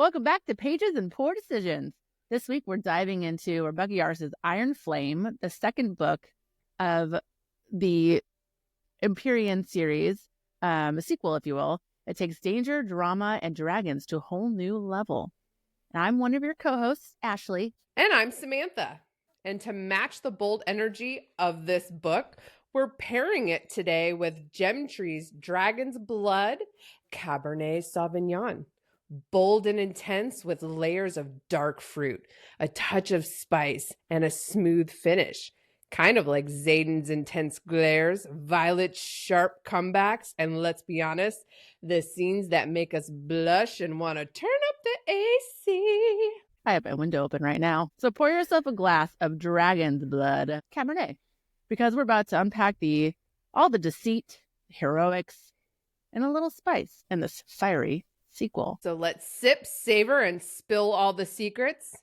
Welcome back to Pages and Poor Decisions. This week we're diving into Rebecca Yarros' Iron Flame, the second book of the Empyrean series, a sequel, if you will. It takes danger, drama, and dragons to a whole new level. And I'm one of your co-hosts, Ashley. And I'm Samantha. And to match the bold energy of this book, we're pairing it today with Gemtree's Dragon's Blood Cabernet Sauvignon. Bold and intense with layers of dark fruit, a touch of spice, and a smooth finish. Kind of like Xaden's intense glares, Violet's sharp comebacks, and let's be honest, the scenes that make us blush and want to turn up the AC. I have my window open right now. So pour yourself a glass of Dragon's Blood Cabernet, because we're about to unpack all the deceit, heroics, and a little spice in this fiery sequel. So let's sip, savor, and spill all the secrets,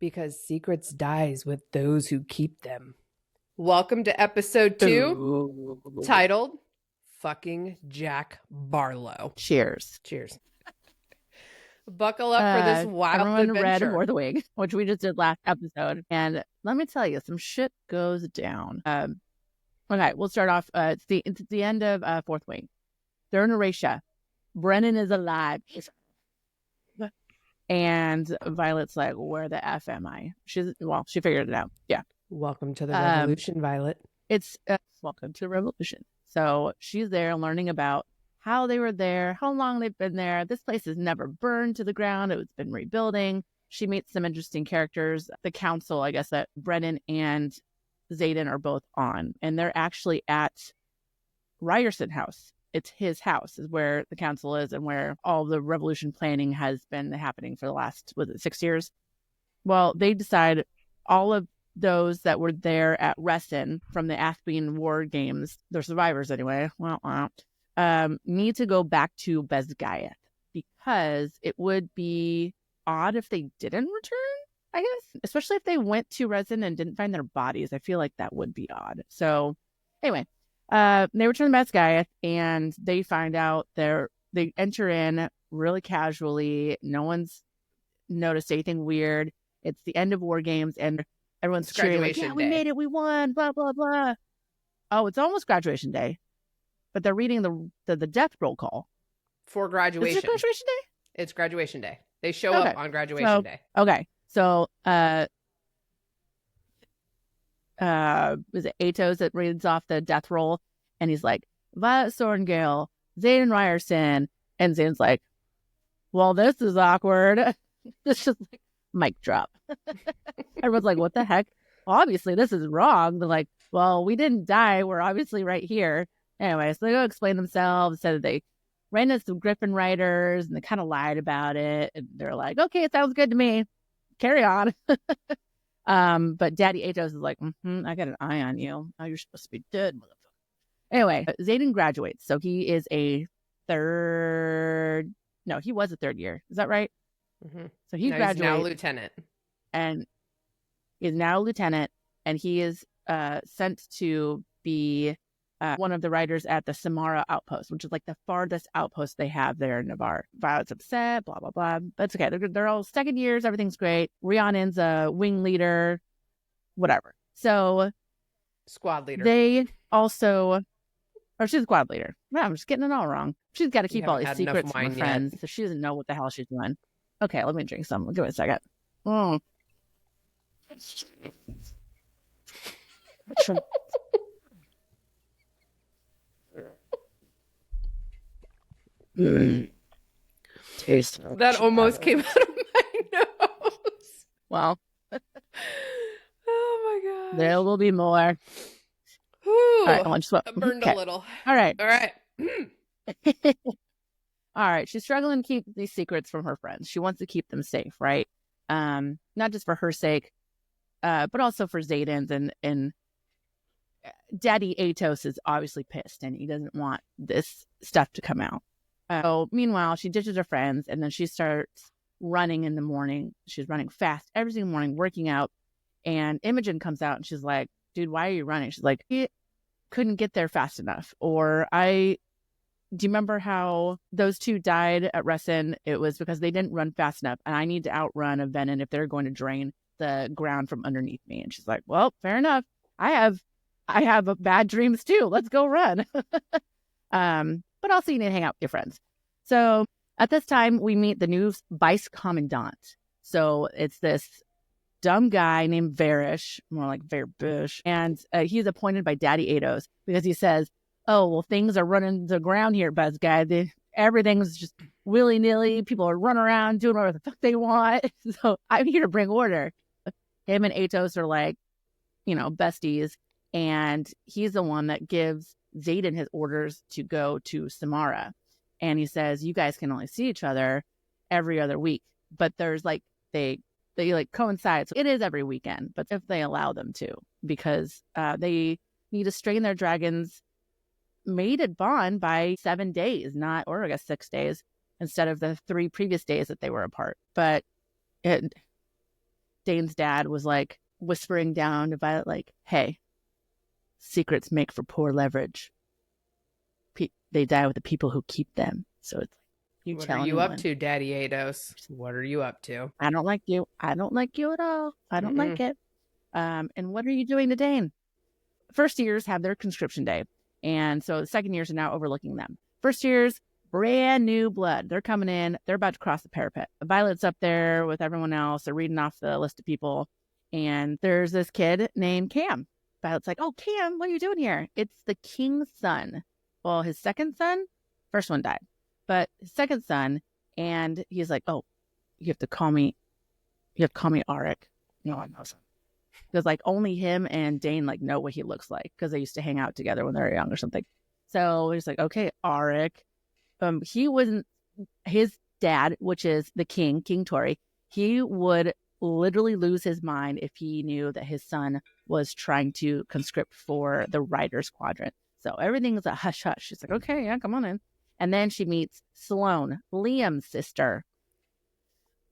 because secrets dies with those who keep them. Welcome to episode 2, titled Fucking Jack Barlow. Cheers. Cheers. Buckle up for this wild everyone adventure. Read War the Wig, which we just did last episode. And let me tell you, some shit goes down. Okay, we'll start off. It's the end of Fourth Wing. They're in Eurasia. Brennan is alive. And Violet's like, where the F am I? She figured it out. Yeah. Welcome to the revolution, Violet. It's welcome to the revolution. So she's there learning about how they were there, how long they've been there. This place has never burned to the ground. It's been rebuilding. She meets some interesting characters. The council, I guess, that Brennan and Xaden are both on. And they're actually at Ryerson House. It's his house is where the council is and where all the revolution planning has been happening for the last, 6 years? Well, they decide all of those that were there at Reston from the Athenian War Games, they're survivors anyway, need to go back to Bezgaeth, because it would be odd if they didn't return, I guess, especially if they went to Reston and didn't find their bodies. I feel like that would be odd. So anyway, they return to Bezgaeth and they find out they enter in really casually. No one's noticed anything weird. It's the end of War Games and everyone's cheering, like, yeah, we made it, we won, blah, blah, blah. Oh, it's almost graduation day. But they're reading the death roll call. For graduation. Is it graduation day? It's graduation day. They show up on graduation day. Okay. So, is it Atos that reads off the death roll? And he's like, Violet Sorengale, Xaden Ryerson. And Xaden's like, well, this is awkward. It's just like, mic drop. Everyone's like, what the heck? Well, obviously, this is wrong. They're like, well, we didn't die. We're obviously right here. Anyway, so they go explain themselves, said that they ran into some Griffin writers and they kind of lied about it. And they're like, okay, it sounds good to me. Carry on. But Daddy Atos is like, I got an eye on you. Oh, you're supposed to be dead, motherfucker. Anyway, Xaden graduates. So he is he was a third year. Is that right? Mm-hmm. So he graduates. He's now lieutenant. And is now a lieutenant. And he is sent to be one of the writers at the Samara outpost, which is like the farthest outpost they have there in Navarre. Violet's upset, blah, blah, blah. But it's okay. They're all second years. Everything's great. Rhiannon's a wing leader, whatever. So squad leader. They also, or she's a squad leader. No, I'm just getting it all wrong. She's got to keep all these secrets from her friends. So she doesn't know what the hell she's doing. Okay, let me drink some. Give me a second. Taste that almost came out of my nose. Well, oh my god, there will be more. Ooh, all right, I just burned a little. All right. All right. She's struggling to keep these secrets from her friends. She wants to keep them safe, right? Not just for her sake, but also for Xaden's and Daddy Atos is obviously pissed and he doesn't want this stuff to come out. So meanwhile, she ditches her friends and then she starts running in the morning. She's running fast every single morning, working out. And Imogen comes out and she's like, dude, why are you running? She's like, I couldn't get there fast enough. Or I Do you remember how those two died at Ressin? It was because they didn't run fast enough, and I need to outrun a Venom if they're going to drain the ground from underneath me. And she's like, well, fair enough. I have bad dreams too. Let's go run. But also you need to hang out with your friends. So at this time, we meet the new vice commandant. So it's this dumb guy named Varish, more like Verbush, and he's appointed by Daddy Ados because he says, oh, well, things are running the ground here, Buzz guy. Everything's just willy-nilly. People are running around doing whatever the fuck they want. So I'm here to bring order. Him and Atos are like, besties. And he's the one that gives Zayden his orders to go to Samara. And he says, you guys can only see each other every other week. But there's like, they like coincide. So it is every weekend, but if they allow them to, because they need to strain their dragons mated bond by 7 days, or I guess 6 days, instead of the 3 previous days that they were apart. But Dane's dad was like whispering down to Violet, like, hey, secrets make for poor leverage. They die with the people who keep them. So it's like, what are you up to, Daddy Ados? What are you up to? I don't like you. I don't like you at all. I don't like it. And what are you doing to Dane? First years have their conscription day. And so the second years are now overlooking them. First years, brand new blood. They're coming in. They're about to cross the parapet. Violet's up there with everyone else. They're reading off the list of people. And there's this kid named Cam. Violet's like, oh, Cam, what are you doing here? It's the king's son. Well, his second son, first one died. But his second son, and he's like, oh, you have to call me Arik. No, I'm not. Because like only him and Dane like know what he looks like because they used to hang out together when they were young or something. So he's like, okay, Arik. He wasn't his dad, which is the king, King Tori. He would literally lose his mind if he knew that his son was trying to conscript for the Riders Quadrant. So everything is a hush hush. She's like, okay, yeah, come on in. And then she meets Sloane, Liam's sister.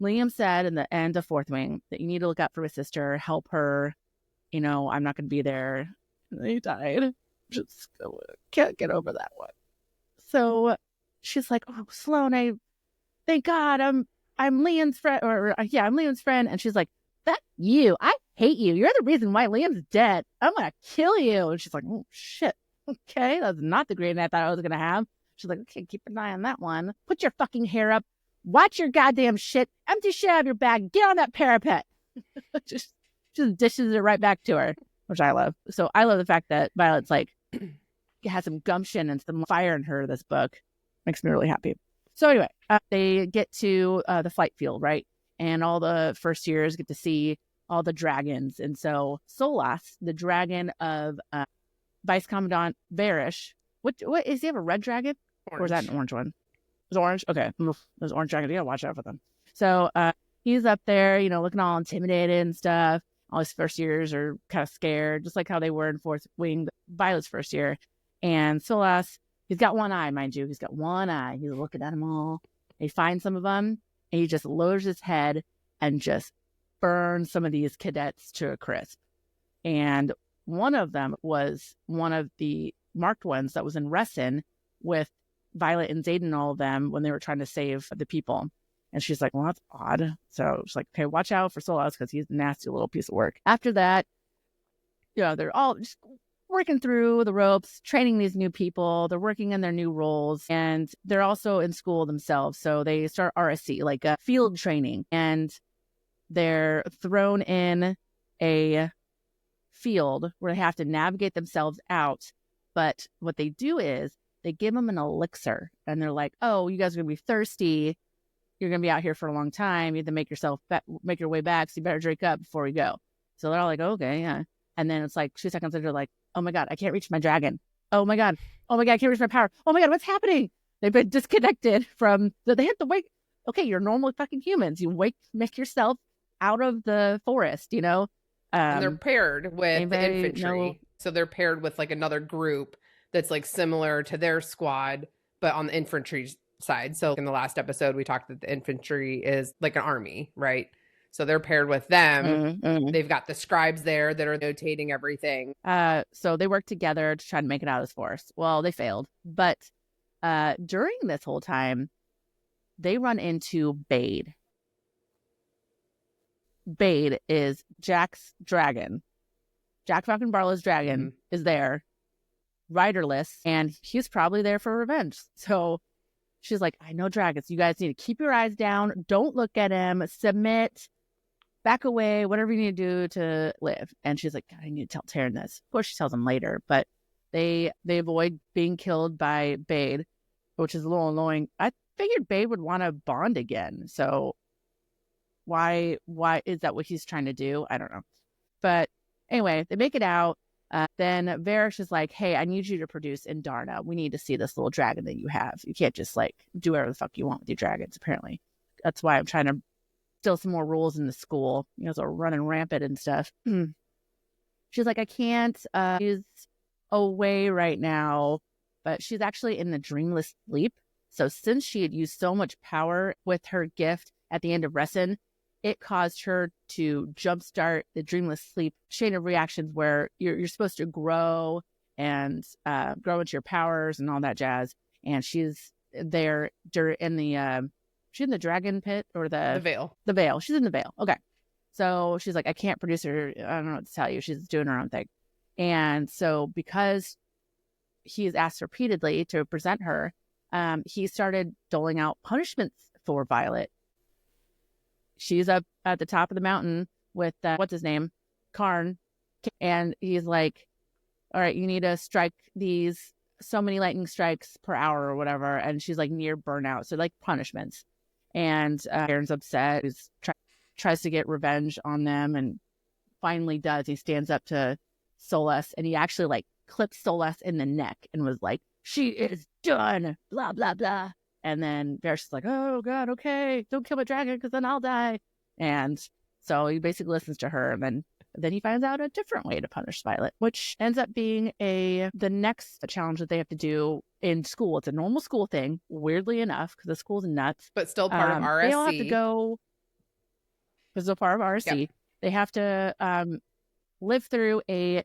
Liam said in the end of Fourth Wing that you need to look out for his sister, help her. I'm not going to be there. They died. Just can't get over that one. So she's like, oh, Sloane, thank God I'm Liam's friend. I'm Liam's friend. And she's like, that you. I hate you. You're the reason why Liam's dead. I'm going to kill you. And she's like, oh, shit. Okay, that's not the grade I thought I was going to have. She's like, okay, keep an eye on that one. Put your fucking hair up. Watch your goddamn shit. Empty shit out of your bag. Get on that parapet. just dishes it right back to her, which I love. So I love the fact that Violet's like has some gumption and some fire in her this book. Makes me really happy. So anyway, they get to the flight field, right? And all the first years get to see all the dragons. And so Solas, the dragon of Vice Commandant Varish, what is he have a red dragon? Orange. Or is that an orange one? It's orange? Okay. Those orange dragons, you gotta watch out for them. So he's up there, looking all intimidated and stuff. All his first years are kind of scared, just like how they were in Fourth Wing, Violet's first year. And Solas, he's got one eye, mind you. He's got one eye. He's looking at them all. He finds some of them, and he just lowers his head and just burns some of these cadets to a crisp. And one of them was one of the marked ones that was in Ressin with Violet and Zayden and all of them when they were trying to save the people. And she's like, well, that's odd. So she's like, okay, watch out for Solas because he's a nasty little piece of work. After that, they're all just working through the ropes, training these new people. They're working in their new roles, and they're also in school themselves. So they start RSC, like a field training, and they're thrown in a field where they have to navigate themselves out. But what they do is they give them an elixir, and they're like, oh, you guys are going to be thirsty. You're going to be out here for a long time. You have to make your way back. So you better drink up before we go. So they're all like, okay, yeah. And then it's like 2 seconds later, like, oh my God, I can't reach my dragon. Oh my God, I can't reach my power. Oh my God, what's happening? They've been disconnected from, they have to wake. Okay, you're normal fucking humans. You make yourself out of the forest, and they're paired with the infantry. So they're paired with like another group that's like similar to their squad, but on the infantry side. So in the last episode, we talked that the infantry is like an army, right? So they're paired with them. Mm-hmm. They've got the scribes there that are notating everything. So they work together to try to make it out of this forest. Well, they failed, but During this whole time, they run into Bade. Bade is Jack's dragon. Jack fucking Barlow's dragon is there, riderless, and he's probably there for revenge. So she's like, I know dragons. You guys need to keep your eyes down. Don't look at him. Submit. Back away. Whatever you need to do to live. And she's like, God, I need to tell Taryn this. Of course, she tells him later, but they avoid being killed by Bade, which is a little annoying. I figured Bade would want to bond again. So why is that what he's trying to do? I don't know. But anyway, they make it out. Then Varys is like, hey, I need you to produce Indarna. We need to see this little dragon that you have. You can't just like do whatever the fuck you want with your dragons, apparently. That's why I'm trying to instill some more rules in the school. You know, so running rampant and stuff. She's like, I can't. She's away right now, but she's actually in the dreamless sleep. So since she had used so much power with her gift at the end of Resin, it caused her to jumpstart the dreamless sleep chain of reactions where you're supposed to grow and grow into your powers and all that jazz. And she's there in the she's in the dragon pit or the veil. The veil. She's in the veil. Okay. So she's like, I can't produce her. I don't know what to tell you. She's doing her own thing. And so because he's asked repeatedly to present her, he started doling out punishments for Violet. She's up at the top of the mountain with, what's his name? Karn. And he's like, all right, you need to strike these so many lightning strikes per hour or whatever. And she's like near burnout. So like punishments. And Aaron's upset. He's tries to get revenge on them and finally does. He stands up to Solas and he actually like clips Solas in the neck and was like, she is done, blah, blah, blah. And then Varys is like, oh, God, okay, don't kill my dragon because then I'll die. And so he basically listens to her. And then he finds out a different way to punish Violet, which ends up being the next challenge that they have to do in school. It's a normal school thing, weirdly enough, because the school's nuts. But still part of RSC. They all have to go, because they're part of RSC. Yep. They have to live through a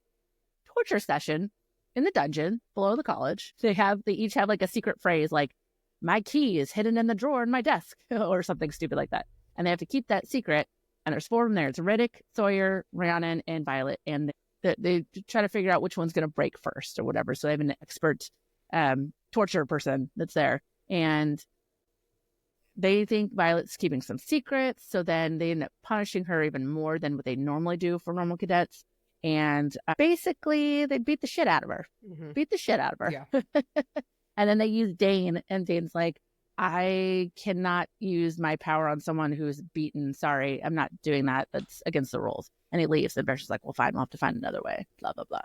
torture session in the dungeon below the college. They each have like a secret phrase like, my key is hidden in the drawer in my desk, or something stupid like that. And they have to keep that secret. And there's 4 of them there. It's Riddick, Sawyer, Rhiannon, and Violet. And they try to figure out which one's going to break first or whatever. So they have an expert torture person that's there. And they think Violet's keeping some secrets. So then they end up punishing her even more than what they normally do for normal cadets. And basically, they beat the shit out of her. Mm-hmm. Beat the shit out of her. Yeah. And then they use Dane, and Dane's like, I cannot use my power on someone who's beaten. Sorry, I'm not doing that. That's against the rules. And he leaves. And Varys is like, well, fine, we'll have to find another way. Blah, blah, blah.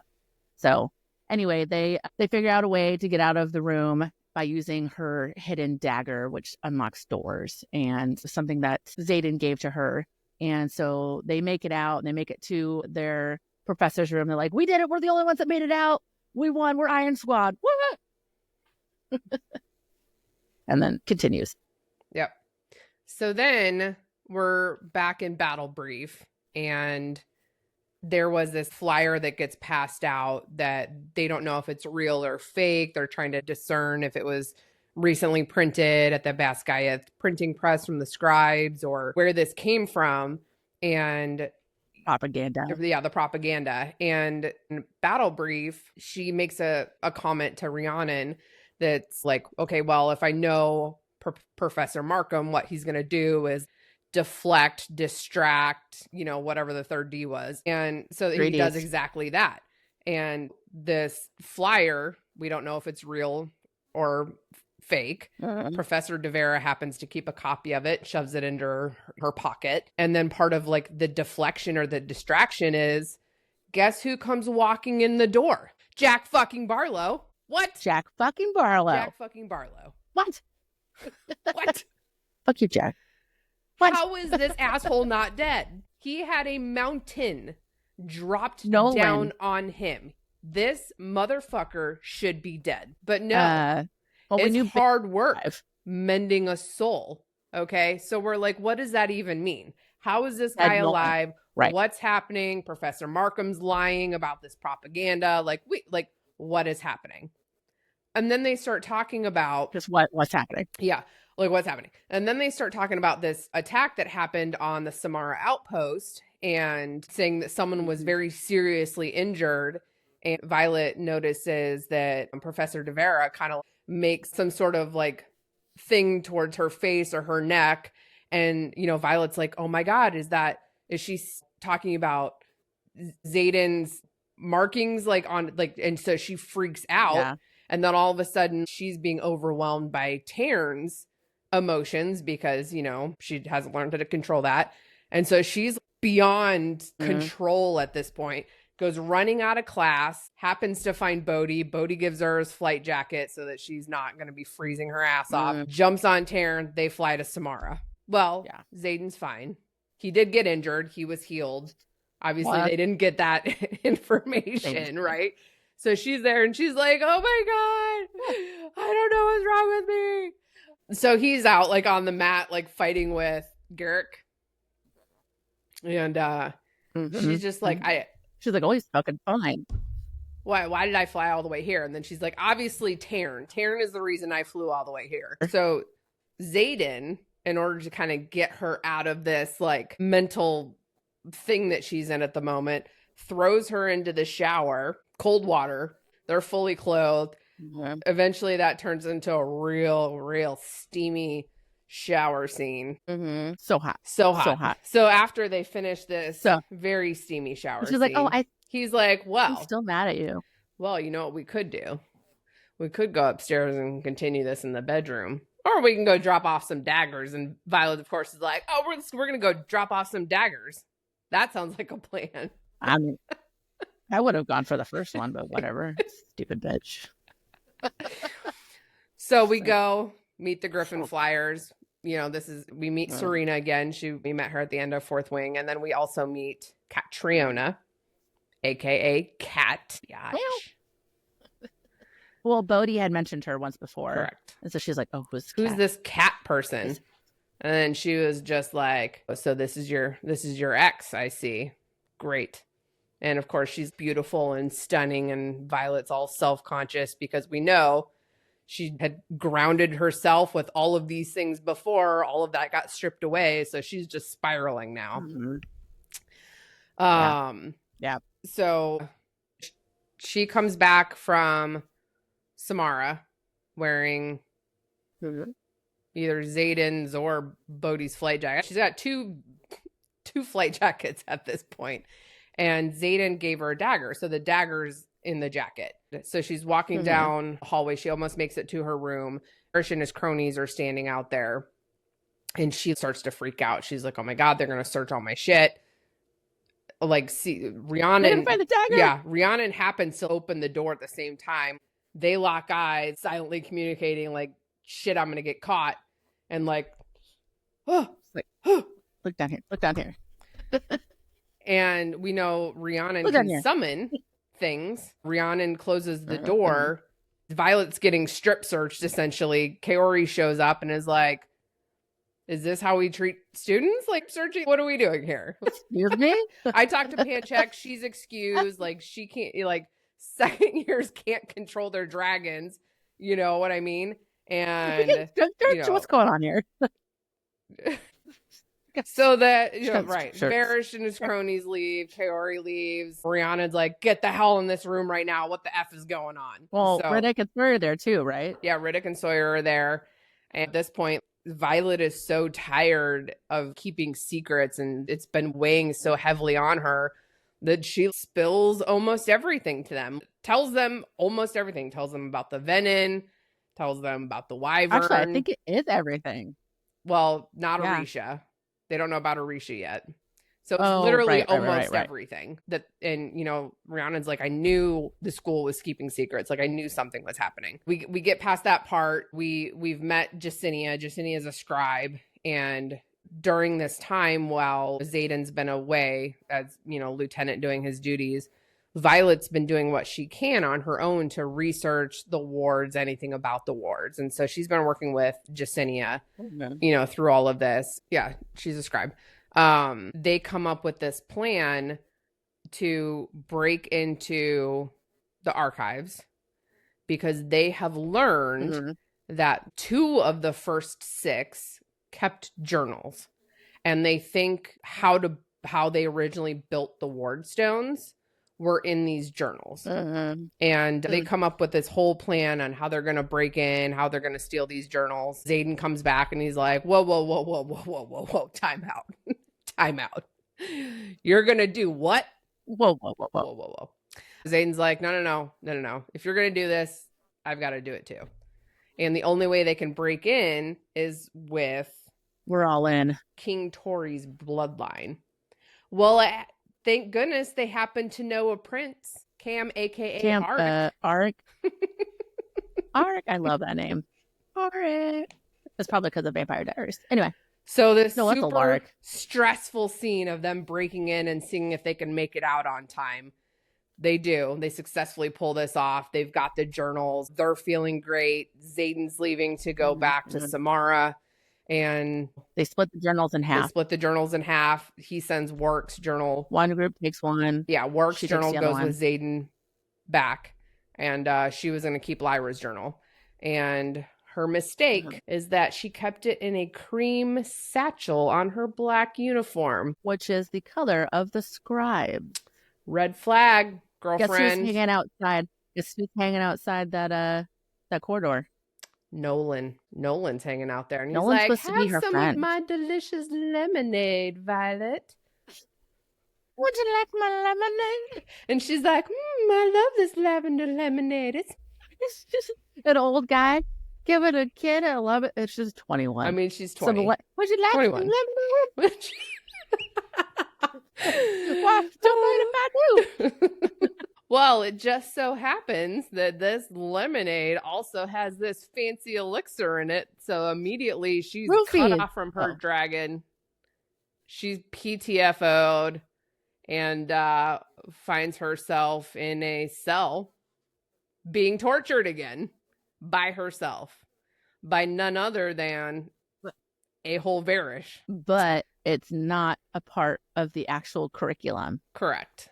So anyway, they figure out a way to get out of the room by using her hidden dagger, which unlocks doors, and something that Xaden gave to her. And so they make it out, and they make it to their professor's room. They're like, we did it. We're the only ones that made it out. We won. We're Iron Squad. Woo! And then continues. Yep. So then we're back in Battle Brief, and there was this flyer that gets passed out that they don't know if it's real or fake. They're trying to discern if it was recently printed at the Baskaya printing press from the scribes or where this came from. And propaganda. Yeah, the propaganda. And in Battle Brief, she makes a comment to Rhiannon that's like, okay, well, if I know Professor Markham, what he's going to do is deflect, distract, whatever the third D was. And so he does exactly that. And this flyer, we don't know if it's real or fake. Professor De Vera happens to keep a copy of it, shoves it into her pocket. And then part of like the deflection or the distraction is, guess who comes walking in the door? Jack fucking Barlow. What? Jack fucking Barlow. Jack fucking Barlow. What? What? Fuck you, Jack. What? How is this asshole not dead? He had a mountain dropped down on him. This motherfucker should be dead. But no, it's hard work mending a soul. Okay, so we're like, what does that even mean? How is this guy alive? Right. What's happening? Professor Markham's lying about this propaganda. What is happening? And then they start talking about just what's happening. Yeah, like what's happening. And then they start talking about this attack that happened on the Samara outpost and saying that someone was very seriously injured. And Violet notices that Professor DeVera kind of makes some sort of like thing towards her face or her neck. And, Violet's like, oh my God, is she talking about Xaden's markings and so she freaks out. Yeah. And then all of a sudden she's being overwhelmed by Taryn's emotions because, she hasn't learned how to control that. And so she's beyond control at this point, goes running out of class, happens to find Bodhi. Bodhi gives her his flight jacket so that she's not going to be freezing her ass off. Jumps on Taryn. They fly to Samara. Well, Xaden's fine. He did get injured. He was healed. Obviously, they didn't get that information, right? So she's there and she's like, oh my God, I don't know what's wrong with me. So he's out like on the mat, like fighting with Garrick. And she's just like, she's like, oh, he's fucking fine. Why did I fly all the way here? And then she's like, obviously Taryn. Taryn is the reason I flew all the way here. So Xaden, in order to kind of get her out of this like mental thing that she's in at the moment, throws her into the shower, cold water. They're fully clothed. Eventually that turns into a real steamy shower scene. So hot. So after they finish this very steamy shower she's like, scene, he's like, well, I'm still mad at you. Well, you know what we could do? We could go upstairs and continue this in the bedroom. Or we can go drop off some daggers. And Violet, of course, is like, oh, we're going to go drop off some daggers. That sounds like a plan. I mean, I would have gone for the first one, but whatever. Stupid bitch. So we go meet the Griffin Flyers. We meet Serena again. We met her at the end of Fourth Wing. And then we also meet Catriona, a.k.a. Cat. Well, Bodhi had mentioned her once before. Correct. And so she's like, oh, who's this cat person? And then she was just like, so this is your ex, I see. Great. And of course, she's beautiful and stunning, and Violet's all self-conscious because we know she had grounded herself with all of these things before. All of that got stripped away, so she's just spiraling now. Yeah. So she comes back from Samara wearing either Xaden's or Bodhi's flight jacket. She's got two flight jackets at this point. And Xaden gave her a dagger. So the dagger's in the jacket. So she's walking down the hallway. She almost makes it to her room. Ersh and his cronies are standing out there. And she starts to freak out. She's like, oh my God, they're going to search all my shit. Like, see, Rhiannon. Find the dagger. Yeah, Rhiannon happens to open the door at the same time. They lock eyes, silently communicating, like, shit, I'm going to get caught. And like, look down here. Look down here. And we know Rhiannon can summon things. Rhiannon closes the door. Violet's getting strip searched, essentially. Kaori shows up and is like, is this how we treat students? Like, searching? What are we doing here? Excuse me? I talked to Panchek. She's excused. Like, she can't, like, second years can't control their dragons. You know what I mean? And what's going on here? So that, right. Barish and his cronies leave. Kaori leaves. Rhiannon's like, get the hell in this room right now. What the F is going on? Well, Riddick and Sawyer are there too, right? Yeah, Riddick and Sawyer are there. And at this point, Violet is so tired of keeping secrets, and it's been weighing so heavily on her that she spills almost everything to them. Tells them almost everything. Tells them about the venom. Tells them about the wyvern. Actually, I think it is everything. Well, not Orisha. They don't know about Orisha yet. So it's literally almost everything. And Rhiannon's like, I knew the school was keeping secrets. Like, I knew something was happening. We get past that part. We've met Jesinia. Jesinia is a scribe. And during this time, while Xaden's been away as, lieutenant doing his duties, Violet's been doing what she can on her own to research the wards, anything about the wards. And so she's been working with Jesinia, through all of this. Yeah, she's a scribe. They come up with this plan to break into the archives because they have learned that 2 of the first 6 kept journals, and they think how they originally built the ward stones were in these journals. And they come up with this whole plan on how they're going to break in, how they're going to steal these journals. Zayden comes back and he's like, whoa, time out. Time out. You're going to do what? Whoa. Zayden's like, no. If you're going to do this, I've got to do it too. And the only way they can break in is with... We're all in. King Tori's bloodline. Well, thank goodness they happen to know a prince, Cam, a.k.a. Arik. Arik. Arik. I love that name. Arik. It's probably because of Vampire Diaries. Anyway. So this super stressful scene of them breaking in and seeing if they can make it out on time. They do. They successfully pull this off. They've got the journals. They're feeling great. Zayden's leaving to go back to Samara. And they split the journals in half. He sends Warwick's journal. One group takes one. Yeah, Warwick's journal goes with Zayden back. And she was going to keep Lyra's journal. And her mistake is that she kept it in a cream satchel on her black uniform. Which is the color of the scribe. Red flag, girlfriend. Guess who's hanging outside? Guess who's hanging outside that corridor? Nolan's hanging out there, and he's Nolan's like, supposed to be her some friend. of my delicious lemonade, Violet. Would you like my lemonade? And she's like, I love this lavender lemonade. It's just an old guy giving a kid a love it. It's just 21. I mean, she's 20. So would you like 21. some lemonade? Why? Don't mind if I do. Well, it just so happens that this lemonade also has this fancy elixir in it. So immediately she's cut off from her dragon. She's PTFO'd and finds herself in a cell being tortured again by herself by none other than a-hole Varish. But it's not a part of the actual curriculum. Correct.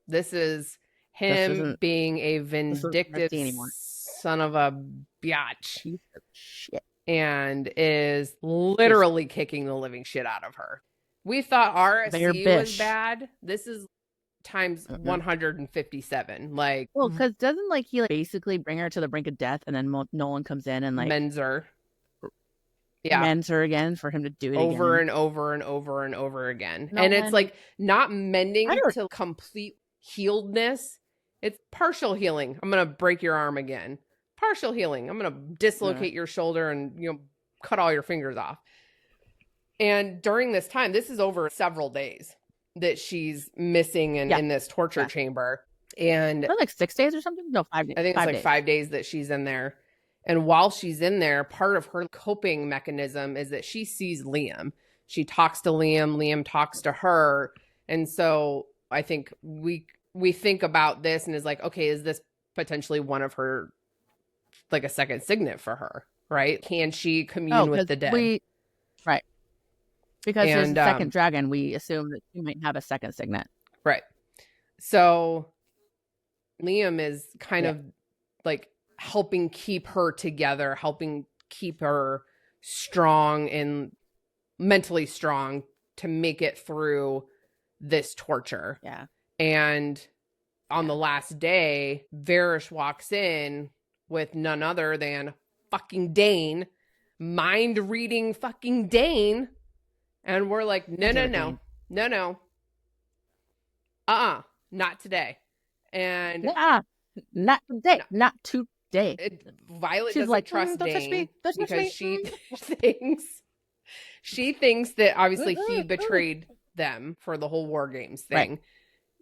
This is him being a vindictive son of a biatch. Shit. And is literally kicking the living shit out of her. We thought RSC was bad. This is times 157. Like, well, because doesn't he basically bring her to the brink of death, and then Nolan comes in and mends her. Mends her again for him to do it over again. and over and over and over again. And it's like not mending to complete healedness. It's partial healing. I'm going to break your arm again. Partial healing. I'm going to dislocate your shoulder and, cut all your fingers off. And during this time, this is over several days that she's missing in this torture chamber. And like 6 days or something? No, 5 days. I think it's like 5 days that she's in there. And while she's in there, part of her coping mechanism is that she sees Liam. She talks to Liam. Liam talks to her. And so I think we think about this and is like, okay, is this potentially one of her, like a second signet for her, right? Can she commune with the dead? Right. Because there's a second dragon, we assume that she might have a second signet. Right. So Liam is kind of like helping keep her together, helping keep her strong and mentally strong to make it through this torture. Yeah. And on the last day, Varish walks in with none other than fucking Dane, mind reading fucking Dane. And we're like, no. Not today. And not today. Not today. Violet doesn't trust Dane because she thinks that obviously he betrayed them for the whole War Games thing. Right.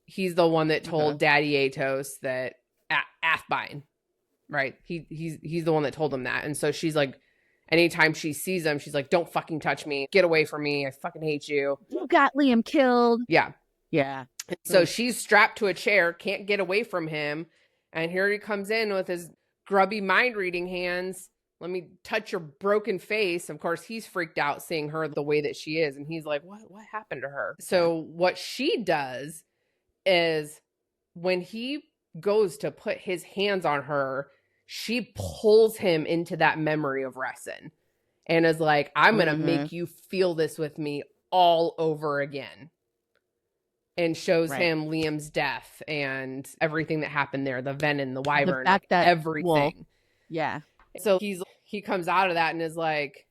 He's the one that told Daddy Atos that Athbine, right? He's the one that told him that. And so she's like, anytime she sees him, she's like, don't fucking touch me. Get away from me. I fucking hate you. You got Liam killed. Yeah. Yeah. So she's strapped to a chair, can't get away from him. And here he comes in with his grubby mind reading hands. Let me touch your broken face. Of course, he's freaked out seeing her the way that she is. And he's like, what happened to her? So what she does is when he goes to put his hands on her, she pulls him into that memory of Resin and is like, I'm going to make you feel this with me all over again. And shows him Liam's death and everything that happened there, the venom, the wyvern, the fact that, everything. Yeah. So he comes out of that and is like,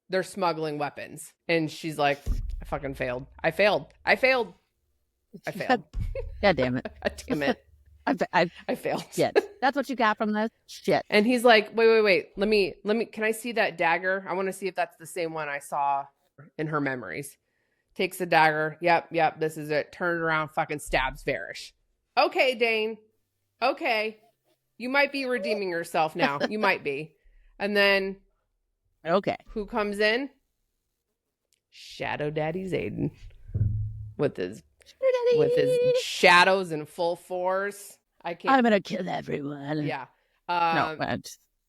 they're smuggling weapons. And she's like, I fucking failed. I failed. God damn it. Damn it. I failed. Shit. That's what you got from this? Shit. And he's like, wait. Let me, can I see that dagger? I want to see if that's the same one I saw in her memories. Takes the dagger. Yep, this is it. Turns around, fucking stabs Varish. Okay, Dane. Okay. You might be redeeming yourself now. You might be. And then... Okay. Who comes in? Shadow Daddy Zayden. With his shadows in full force. I'm going to kill everyone. Yeah.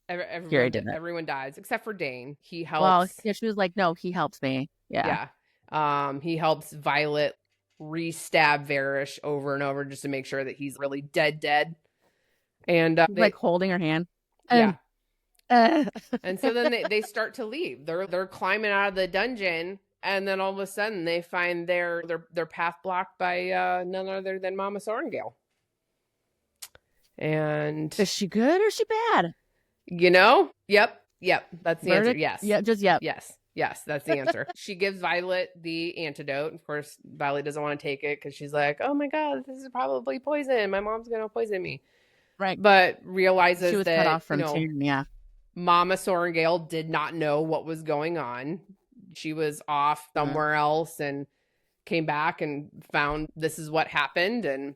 Everyone dies, except for Dane. He helps. Well, yeah, she was like, no, he helps me. Yeah. He helps Violet re-stab Varish over and over just to make sure that he's really dead. And like holding her hand. Yeah. And so then they start to leave. They're climbing out of the dungeon, and then all of a sudden they find their path blocked by none other than Mama Sorengale. And is she good or is she bad? Yep. That's the answer. Yes. Yeah, just yep. Yes, that's the answer. She gives Violet the antidote. Of course, Violet doesn't want to take it because she's like, oh my God, this is probably poison. My mom's going to poison me. Right. But realizes she was that, cut off from Mama Sorengale did not know what was going on. She was off somewhere else and came back and found this is what happened and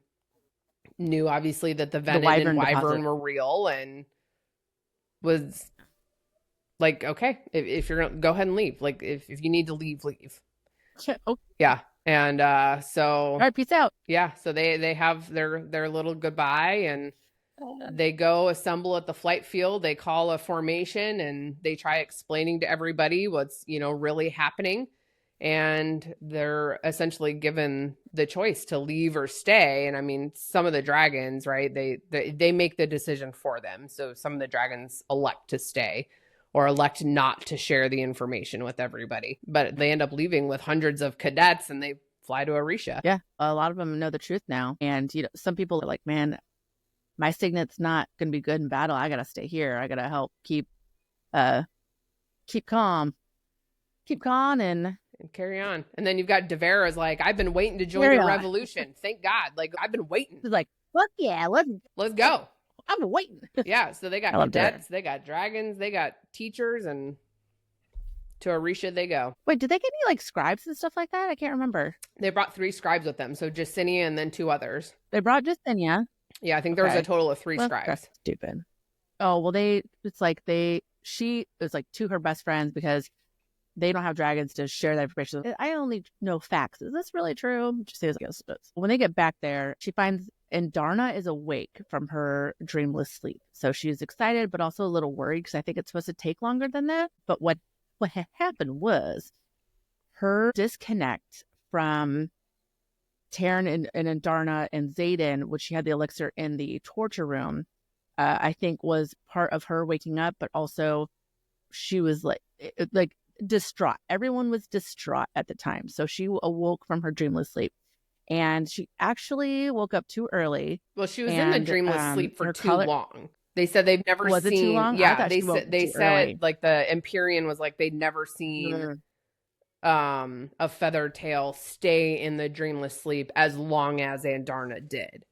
knew obviously that the venom and wyvern were real and was... like, okay, if you're gonna go ahead and leave, like if you need to leave. Oh. Yeah. And so all right, peace out. Yeah. So they have their little goodbye and they go assemble at the flight field. They call a formation and they try explaining to everybody what's, really happening. And they're essentially given the choice to leave or stay. And I mean, some of the dragons, right, they make the decision for them. So some of the dragons elect to stay or elect not to share the information with everybody. But they end up leaving with hundreds of cadets and they fly to Arisha. Yeah, a lot of them know the truth now. And, some people are like, man, my signet's not going to be good in battle. I got to stay here. I got to help keep calm. Keep calm and carry on. And then you've got Devera's like, I've been waiting to join the revolution. Thank God. Like, I've been waiting. She's like, fuck yeah, let's go. I've been waiting. Yeah, so they got cadets, they got dragons, they got teachers, and to Arisha they go. Wait, did they get any scribes and stuff like that? I can't remember. They brought 3 scribes with them, so Jacinia and then 2 others. They brought Jacinia. Yeah, I think there was a total of 3 scribes. That's stupid. Oh well, she was like to her best friends because they don't have dragons to share that information. I only know facts. Is this really true? Just when they get back there, she finds Andarna is awake from her dreamless sleep. So she's excited, but also a little worried because I think it's supposed to take longer than that. But what had happened was her disconnect from Taryn and Andarna and Zayden, which she had the elixir in the torture room, I think was part of her waking up, but also she was like distraught. Everyone was distraught at the time. So she awoke from her dreamless sleep. And she actually woke up too early. Well, she was in the dreamless sleep for too long. They said they've never seen... Was it too long? Yeah, they said like the Empyrean was like they'd never seen a feather tail stay in the dreamless sleep as long as Andarna did.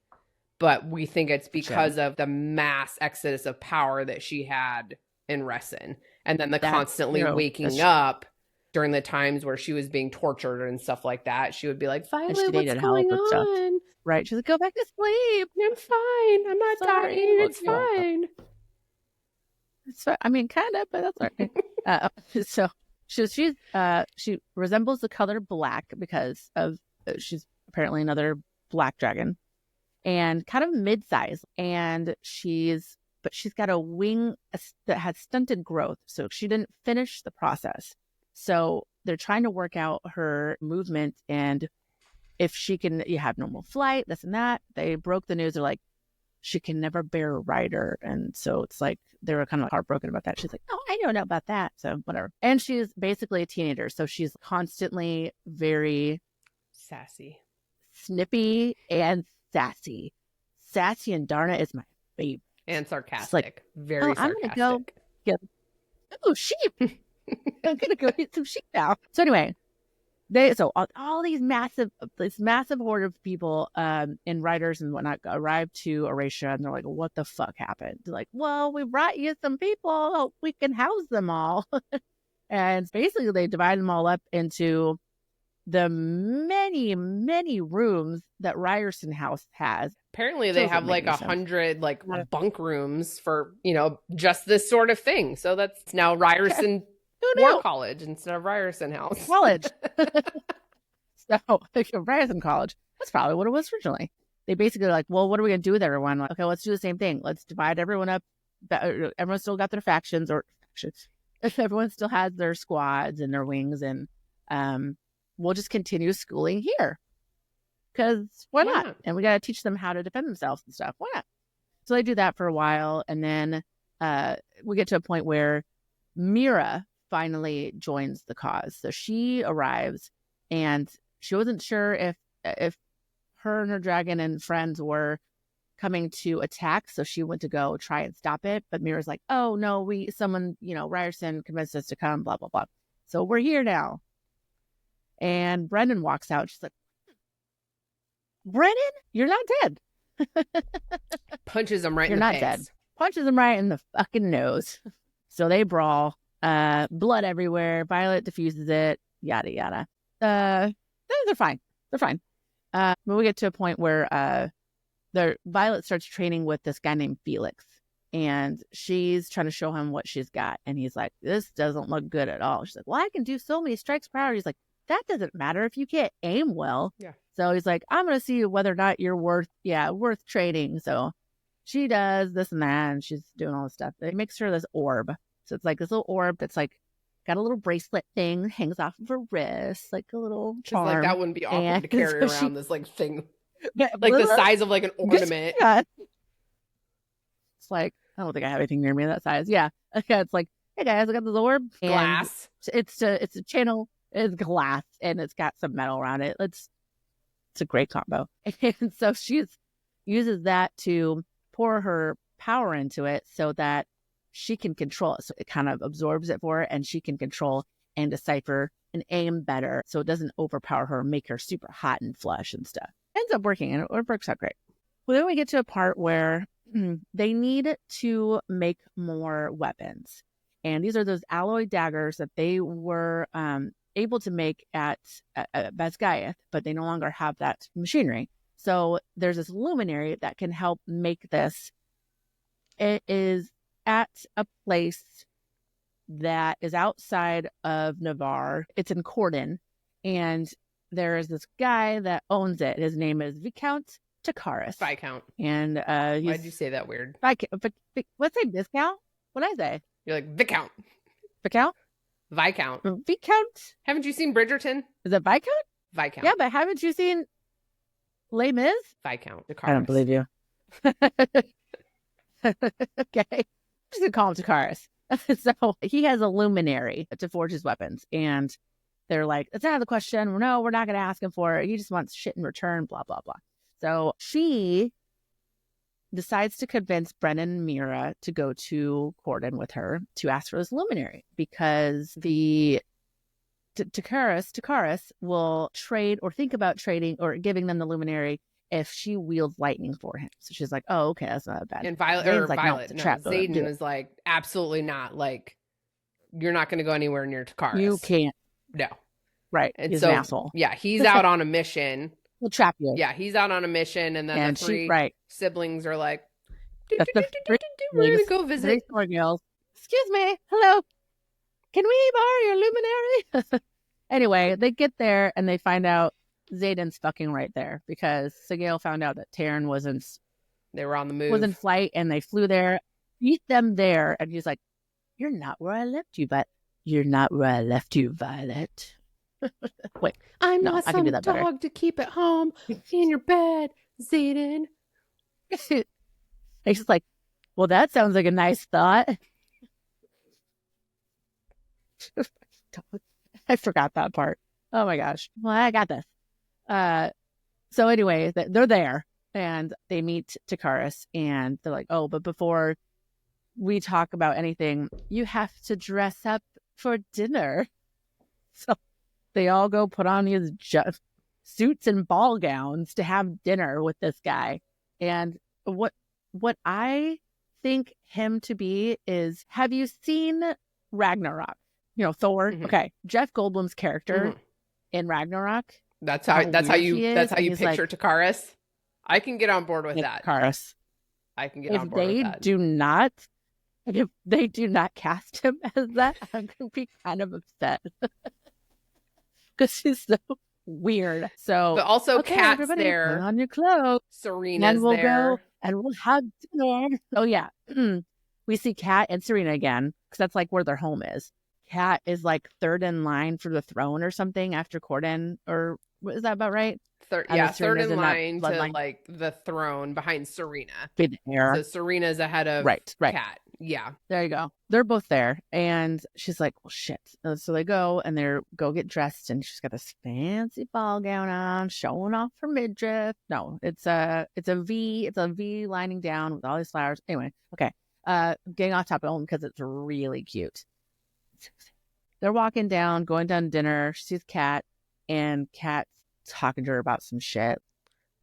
But we think it's because of the mass exodus of power that she had in Resin. And then the constantly waking up during the times where she was being tortured and stuff like that. She would be like, Violet, what's going on? Right. She's like, go back to sleep. I'm fine. I'm not dying. It's fine. It's fine. I mean, kind of, but that's all right. So she resembles the color black because of she's apparently another black dragon and kind of mid-size. And she's got a wing that has stunted growth. So she didn't finish the process. So they're trying to work out her movement and if she can have normal flight, this and that. They broke the news. They're like, she can never bear a rider. And so it's like they were kind of heartbroken about that. She's like, oh, I don't know about that. So whatever. And she's basically a teenager. So she's constantly very sassy, snippy, and sassy. Sassy and Darna is my favorite. And sarcastic. Like, very sarcastic. I'm going to go get, sheep. I'm going to go get some sheep now. So anyway, all these massive horde of people and riders and whatnot arrive to Erasia, and they're like, what the fuck happened? They're like, well, we brought you some people. We can house them all. And basically they divide them all up into the many, many rooms that Ryerson House has. Apparently they have like 100 like bunk rooms for, just this sort of thing. So that's now Ryerson War College instead of Ryerson House. College. So Ryerson College. That's probably what it was originally. They basically like, well, what are we going to do with everyone? Like, okay, let's do the same thing. Let's divide everyone up. Everyone still got their factions. Everyone still has their squads and their wings, and we'll just continue schooling here. Because why not? And we got to teach them how to defend themselves and stuff. Why not? So they do that for a while. And then we get to a point where Mira finally joins the cause. So she arrives, and she wasn't sure if her and her dragon and friends were coming to attack. So she went to go try and stop it. But Mira's like, oh, no, Ryerson convinced us to come, blah, blah, blah. So we're here now. And Brennan walks out. She's like, Brennan, you're not dead. Punches him right in the face. You're not dead. Punches him right in the fucking nose. So they brawl. Blood everywhere. Violet diffuses it. Yada, yada. They're fine. They're fine. But we get to a point where Violet starts training with this guy named Felix. And she's trying to show him what she's got. And he's like, this doesn't look good at all. She's like, well, I can do so many strikes per hour. He's like, that doesn't matter if you can't aim well. Yeah. So he's like, I'm going to see whether or not you're worth trading. So she does this and that, and she's doing all this stuff. They makes her this orb. So it's like this little orb that's like got a little bracelet thing, hangs off of her wrist, like a little charm. Like that wouldn't be awkward to carry around this like thing. Like the size of like an ornament. Yeah. It's like, I don't think I have anything near me that size. Yeah. Okay. It's like, hey guys, I got this orb. Glass. It's a channel. It's glass, and it's got some metal around it. It's a great combo. And so she uses that to pour her power into it so that she can control it. So it kind of absorbs it for her, and she can control and decipher and aim better. So it doesn't overpower her and make her super hot and flush and stuff. Ends up working, and it works out great. Well, then we get to a part where they need to make more weapons. And these are those alloy daggers that they were able to make at Basgaeth, but they no longer have that machinery. So there's this luminary that can help make this. It is at a place that is outside of Navarre. It's in Cordon, and there is this guy that owns it. His name is Viscount Takaris. Viscount. And why'd you say that weird? What's say Viscount? What'd I say? You're like Viscount. Viscount? Viscount. Viscount? Haven't you seen Bridgerton? Is it Viscount? Viscount. Yeah, but haven't you seen Les Mis? Viscount. Takaris. I don't believe you. Okay. I'm just going to call him Takaris. So he has a luminary to forge his weapons. And they're like, it's out of the question. No, we're not going to ask him for it. He just wants shit in return, blah, blah, blah. So she decides to convince Brennan and Mira to go to Cordon with her to ask for this luminary, because the Takaris will trade or think about trading or giving them the luminary if she wields lightning for him. So she's like, oh, okay, that's not bad. And Zayden is like, absolutely not. Like, you're not going to go anywhere near Takaris. You can't. No. Right. And he's so, an asshole. Yeah, he's out on a mission. He'll trap you. Yeah, he's out on a mission, and then the three siblings are like, we're going to go visit. Excuse me. Hello. Can we borrow your luminary? Anyway, they get there, and they find out Zayden's fucking right there, because Sigale found out that Taryn they were on the move. Was in flight, and they flew there, beat them there, and he's like, you're not where I left you, but you're not where I left you, Violet. Wait, I'm not some dog to keep at home in your bed, Zayden. And she's like, well, that sounds like a nice thought. I forgot that part. Oh my gosh. Well, I got this. So anyway, they're there and they meet Takaris and they're like, oh, but before we talk about anything, you have to dress up for dinner. So they all go put on these suits and ball gowns to have dinner with this guy. And what I think him to be is, have you seen Ragnarok? You know, Thor. Mhm. Okay, Jeff Goldblum's character in Ragnarok. That's how you picture Takaris. I can get on board with that. Takaris. I can get on board with that. If they do not cast him as that, I'm gonna be kind of upset because he's so weird. So, but also okay, Kat's there. Put on your clothes. Serena's there. Go and we'll have dinner. Oh yeah, we see Kat and Serena again because that's like where their home is. Kat is like third in line for the throne or something after Corden, or is that about right? Third in line to like the throne behind Serena. So Serena's ahead of Kat. Yeah. There you go. They're both there. And she's like, well, shit. So they go and they go get dressed and she's got this fancy ball gown on, showing off her midriff. No, it's a V lining down with all these flowers. Anyway, okay. Getting off topic only because it's really cute. They're walking down, going down to dinner. She sees Kat and Kat's talking to her about some shit,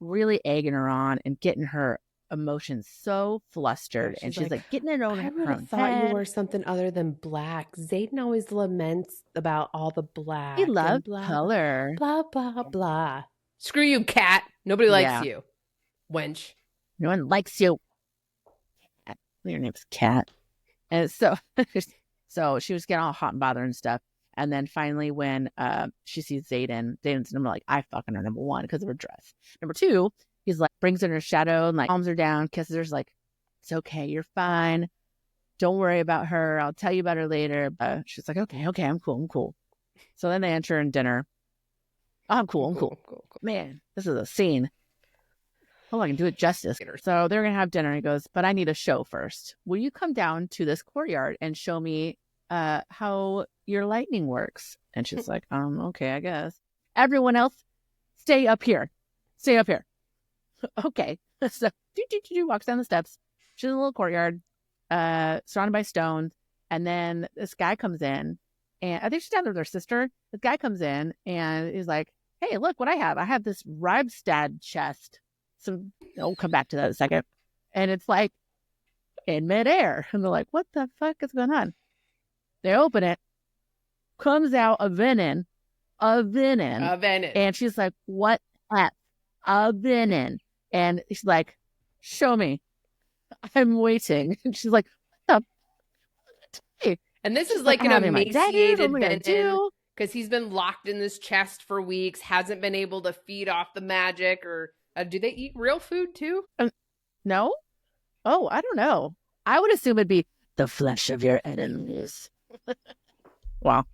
really egging her on and getting her emotions so flustered. And she's like getting it over her own head. I would have thought you were something other than black. Zayden always laments about all the black. He loves color. Blah, blah, blah. Screw you, Kat. Nobody likes you. Wench. No one likes you. Your name's Kat. And so she was getting all hot and bothered and stuff. And then finally, when she sees Zayden's number like, I fucking her, number one, because of her dress. Number two, he's like, brings her in her shadow and like calms her down, kisses her, like, it's okay, you're fine. Don't worry about her. I'll tell you about her later. But she's like, okay, I'm cool. So then they enter in dinner. Oh, I'm cool. Man, this is a scene. Oh, I can do it justice. So they're going to have dinner. He goes, but I need a show first. Will you come down to this courtyard and show me how your lightning works? And she's like, okay, I guess. Everyone else, stay up here. Okay. So walks down the steps. She's in a little courtyard, surrounded by stones. And then this guy comes in, and I think she's down there with her sister. This guy comes in and he's like, hey, look what I have. I have this Ribstad chest. So I'll come back to that in a second. And it's like in midair. And they're like, what the fuck is going on? They open it. Comes out a venin. And she's like, what F? A venin. And she's like, show me. I'm waiting. And she's like, what the? And this is like an emaciated venin because he's been locked in this chest for weeks, hasn't been able to feed off the magic. Or do they eat real food too? No. Oh, I don't know. I would assume it'd be the flesh of your enemies. Wow.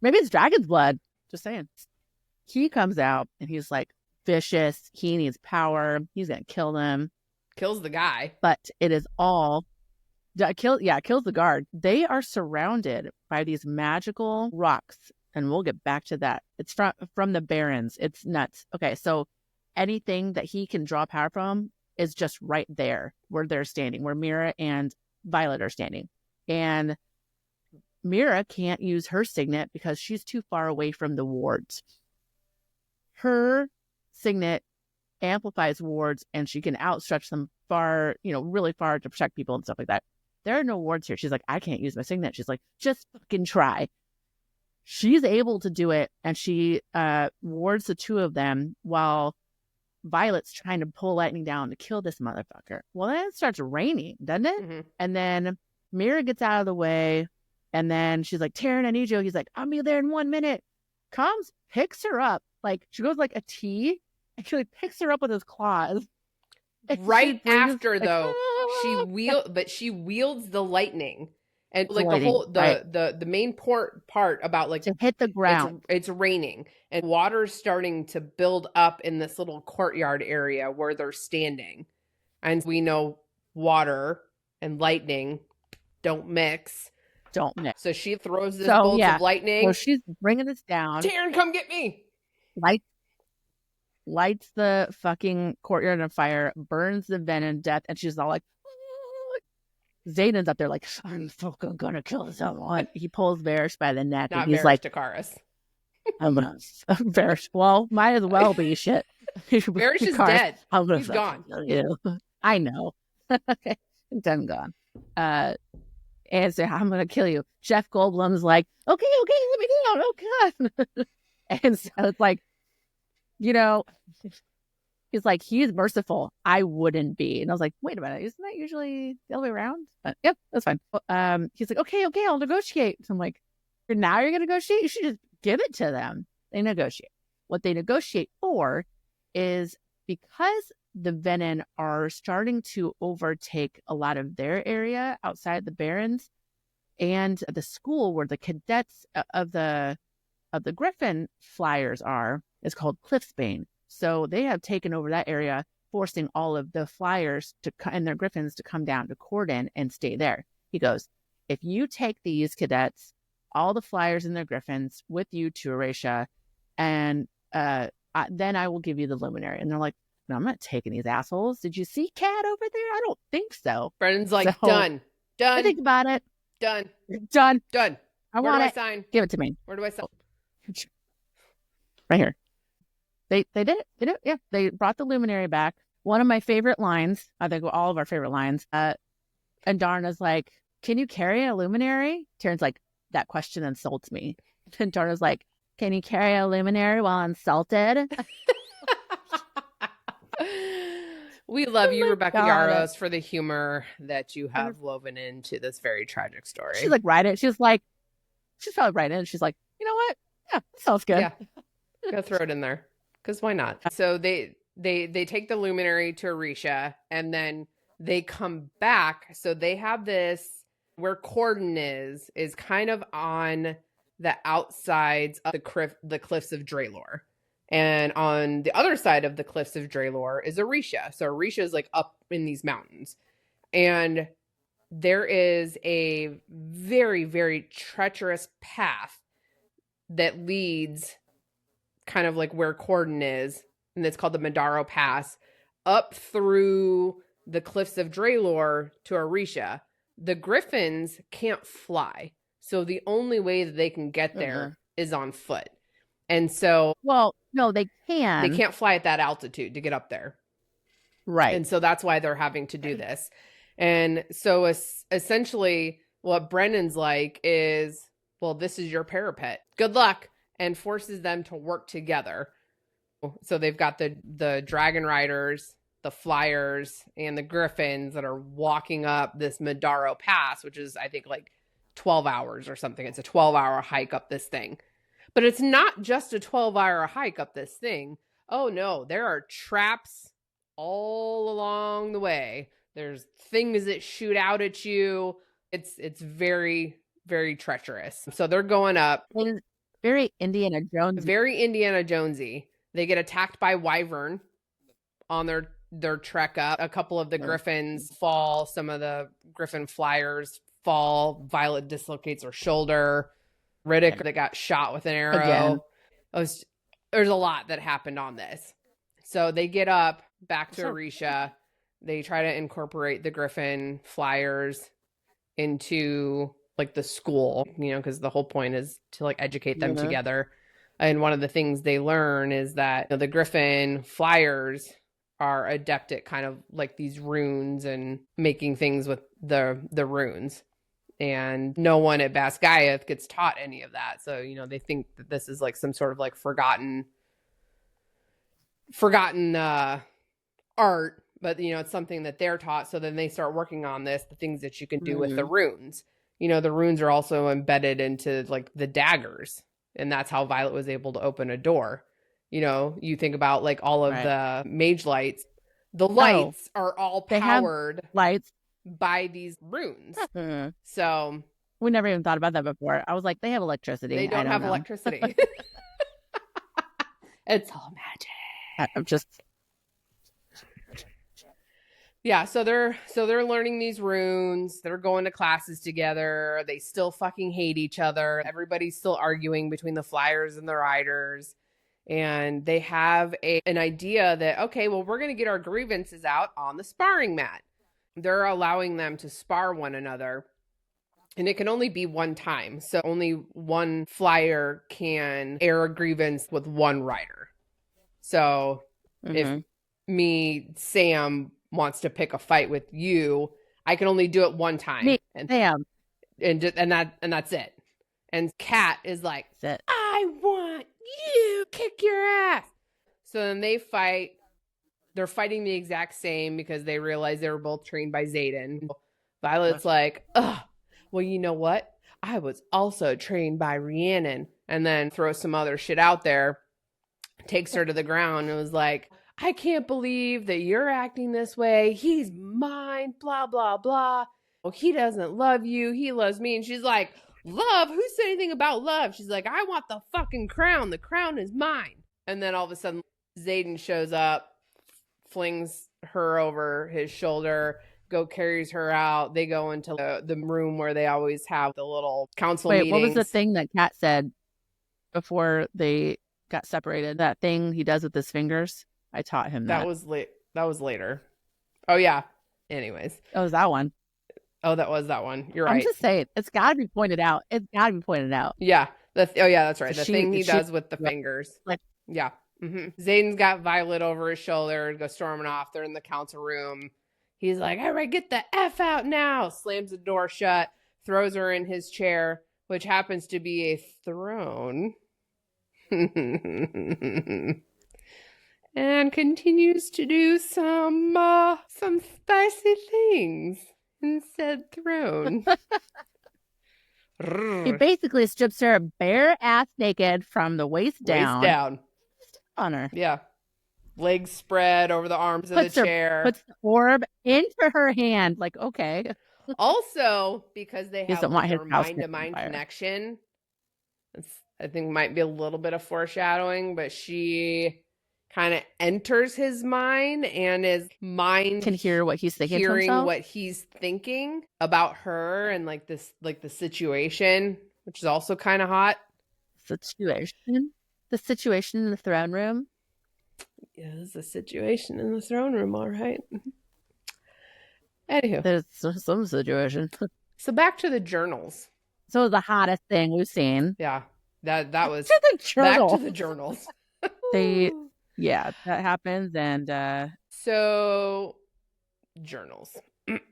Maybe it's dragon's blood. Just saying. He comes out and he's like vicious. He needs power. He's going to kill them. Kills the guy. But it is all... kills the guard. They are surrounded by these magical rocks. And we'll get back to that. It's from the Barrens. It's nuts. Okay, so anything that he can draw power from is just right there where they're standing, where Mira and Violet are standing. And Mira can't use her signet because she's too far away from the wards. Her signet amplifies wards and she can outstretch them far, really far to protect people and stuff like that. There are no wards here. She's like, I can't use my signet. She's like, just fucking try. She's able to do it, and she wards the two of them while Violet's trying to pull lightning down to kill this motherfucker. Well, then it starts raining, doesn't it? Mm-hmm. And then Mira gets out of the way, and then she's like, Taryn, I need you. He's like, I'll be there in 1 minute. Comes, picks her up. Like, she goes like a T, and she like picks her up with his claws. Right after, though, she wields the lightning. And like the main part about like to hit the ground. It's raining and water's starting to build up in this little courtyard area where they're standing. And we know water and lightning don't mix. Don't mix. So she throws this bolts of lightning. So she's bringing this down. Taryn, come get me. Lights the fucking courtyard on fire, burns the venom to death, and she's all like, Zayden's up there like, I'm fucking gonna kill someone. He pulls Varys by the neck. Not and he's Varys like, Takaris. I'm gonna Varys. Well, might as well be shit. Varys is dead. He's gone. You. I know. Okay, done gone. And so I'm gonna kill you. Jeff Goldblum's like, okay, let me down. Oh god. And so it's like, you know, he's like, he's merciful. I wouldn't be. And I was like, wait a minute, isn't that usually the other way around? But yep, that's fine. He's like, okay, I'll negotiate. So I'm like, now you're gonna negotiate? You should just give it to them. They negotiate. What they negotiate for is because the Venin are starting to overtake a lot of their area outside the Barrens, and the school where the cadets of the Griffin flyers are is called Cliffsbane. So they have taken over that area, forcing all of the flyers and their Griffins to come down to Corden and stay there. He goes, if you take these cadets, all the flyers and their Griffins with you to Erasia, and then I will give you the luminary. And they're like, no, I'm not taking these assholes. Did you see Cat over there? I don't think so. Brennan's like, so, done. I think about it. Done. I want it. Sign? Give it to me. Where do I sign? Right here. They did it. They did it. Yeah. They brought the luminary back. One of my favorite lines, I think all of our favorite lines, and Darna's like, can you carry a luminary? Tyrion's like, that question insults me. And Darna's like, can you carry a luminary while insulted? We love you, Rebecca Yarros, for the humor that you have woven into this very tragic story. She's like, write it. She's probably right in. She's like, you know what? Yeah, that sounds good. Yeah, gotta throw it in there because why not? So they take the luminary to Erasia, and then they come back. So they have this where Corden is kind of on the outsides of the cliffs of Draelor. And on the other side of the cliffs of Draelor is Erasia. So Erasia is like up in these mountains. And there is a very, very treacherous path that leads kind of like where Corden is. And it's called the Madaro Pass, up through the cliffs of Draelor to Erasia. The Griffins can't fly. So the only way that they can get there is on foot. And so, well, no, they can. They can't fly at that altitude to get up there. Right. And so that's why they're having to do this. And so essentially what Brennan's like is, well, this is your parapet. Good luck. And forces them to work together. So they've got the dragon riders, the flyers, and the griffins that are walking up this Madaro Pass, which is, I think, like 12 hours or something. It's a 12-hour hike up this thing. But it's not just a 12-hour hike up this thing. Oh, no. There are traps all along the way. There's things that shoot out at you. It's very, very treacherous. So they're going up. Very Indiana Jones. Very Indiana Jonesy. They get attacked by wyvern on their trek up. A couple of the griffins fall. Some of the griffin flyers fall. Violet dislocates her shoulder. Riddick that got shot with an arrow. There's a lot that happened on this. So they get up back to Erasia. They try to incorporate the griffin flyers into like the school, because the whole point is to like educate them together. And one of the things they learn is that the griffin flyers are adept at kind of like these runes and making things with the runes. And no one at Basgiath gets taught any of that. So, they think that this is like some sort of like forgotten art, but it's something that they're taught. So then they start working on this, the things that you can do with the runes. The runes are also embedded into like the daggers. And that's how Violet was able to open a door. You think about like all of the mage lights. The lights are all powered lights by these runes. So we never even thought about that before. I was like, they have electricity. They don't have electricity. It's all magic. I'm just Yeah, so they're learning these runes. They're going to classes together. They still fucking hate each other. Everybody's still arguing between the flyers and the riders. And they have an idea that, okay, well, we're going to get our grievances out on the sparring mat. They're allowing them to spar one another. And it can only be one time. So only one flyer can air a grievance with one rider. So if Sam wants to pick a fight with you, I can only do it one time. Sam. And that's it. And Kat is like, I want you, kick your ass. So then they fight. They're fighting the exact same because they realize they were both trained by Xaden. Violet's like, ugh, well, you know what? I was also trained by Rhiannon. And then throws some other shit out there, takes her to the ground and was like, I can't believe that you're acting this way. He's mine, blah, blah, blah. Well, he doesn't love you. He loves me. And she's like, love? Who said anything about love? She's like, I want the fucking crown. The crown is mine. And then all of a sudden, Xaden shows up, flings her over his shoulder, carries her out. They go into the room where they always have the little council meetings. What was the thing that Kat said before they got separated? That thing he does with his fingers? I taught him that. That was later. Oh, yeah. Anyways. Oh, was that one? Oh, that was that one. You're right. I'm just saying. It's got to be pointed out. Yeah. Yeah, that's right. The thing he does with the fingers. Yeah. Xaden's got Violet over his shoulder, goes storming off. They're in the council room. He's like, all right, get the F out now. Slams the door shut, throws her in his chair, which happens to be a throne. And continues to do some spicy things in said throne. He basically strips her bare ass naked from the waist down. Waist down. On her. Yeah. Legs spread over the arms of the chair. Puts the orb into her hand. Like, okay. Also, because they have their mind-to-mind connection, I think might be a little bit of foreshadowing, but she kind of enters his mind, and his mind can hear what he's thinking. Hearing what he's thinking about her and the situation, which is also kind of hot. Situation? The situation in the throne room? Yeah, there's a situation in the throne room, all right. Anywho. There's some situation. So back to the journals. So the hottest thing we've seen. Yeah. That was back to the journals. Yeah, that happens. And so journals.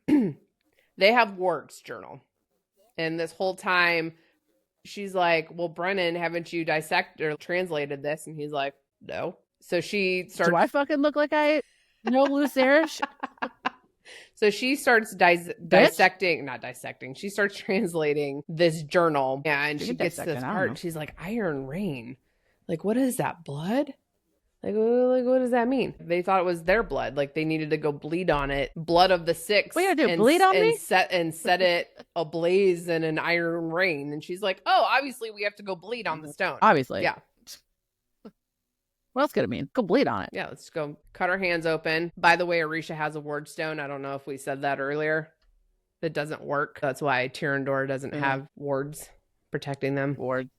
They have Warg's journal. And this whole time she's like, well, Brennan, haven't you dissected or translated this? And he's like, no. So she starts. Do I fucking look like I know Lucerish? So she starts dissecting, not dissecting. She starts translating this journal, and she gets to this part. She's like, Iron Rain. Like, what is that? Blood? Like, what does that mean? They thought it was their blood. Like, they needed to go bleed on it. Blood of the Six. What are you gonna do? Bleed on me? Set it ablaze in an iron rain. And she's like, oh, obviously we have to go bleed on the stone. Obviously. Yeah. What else could it mean? Go bleed on it. Yeah, let's go cut our hands open. By the way, Orisha has a ward stone. I don't know if we said that earlier. It doesn't work. That's why Tyrandor doesn't have wards protecting them. Ward.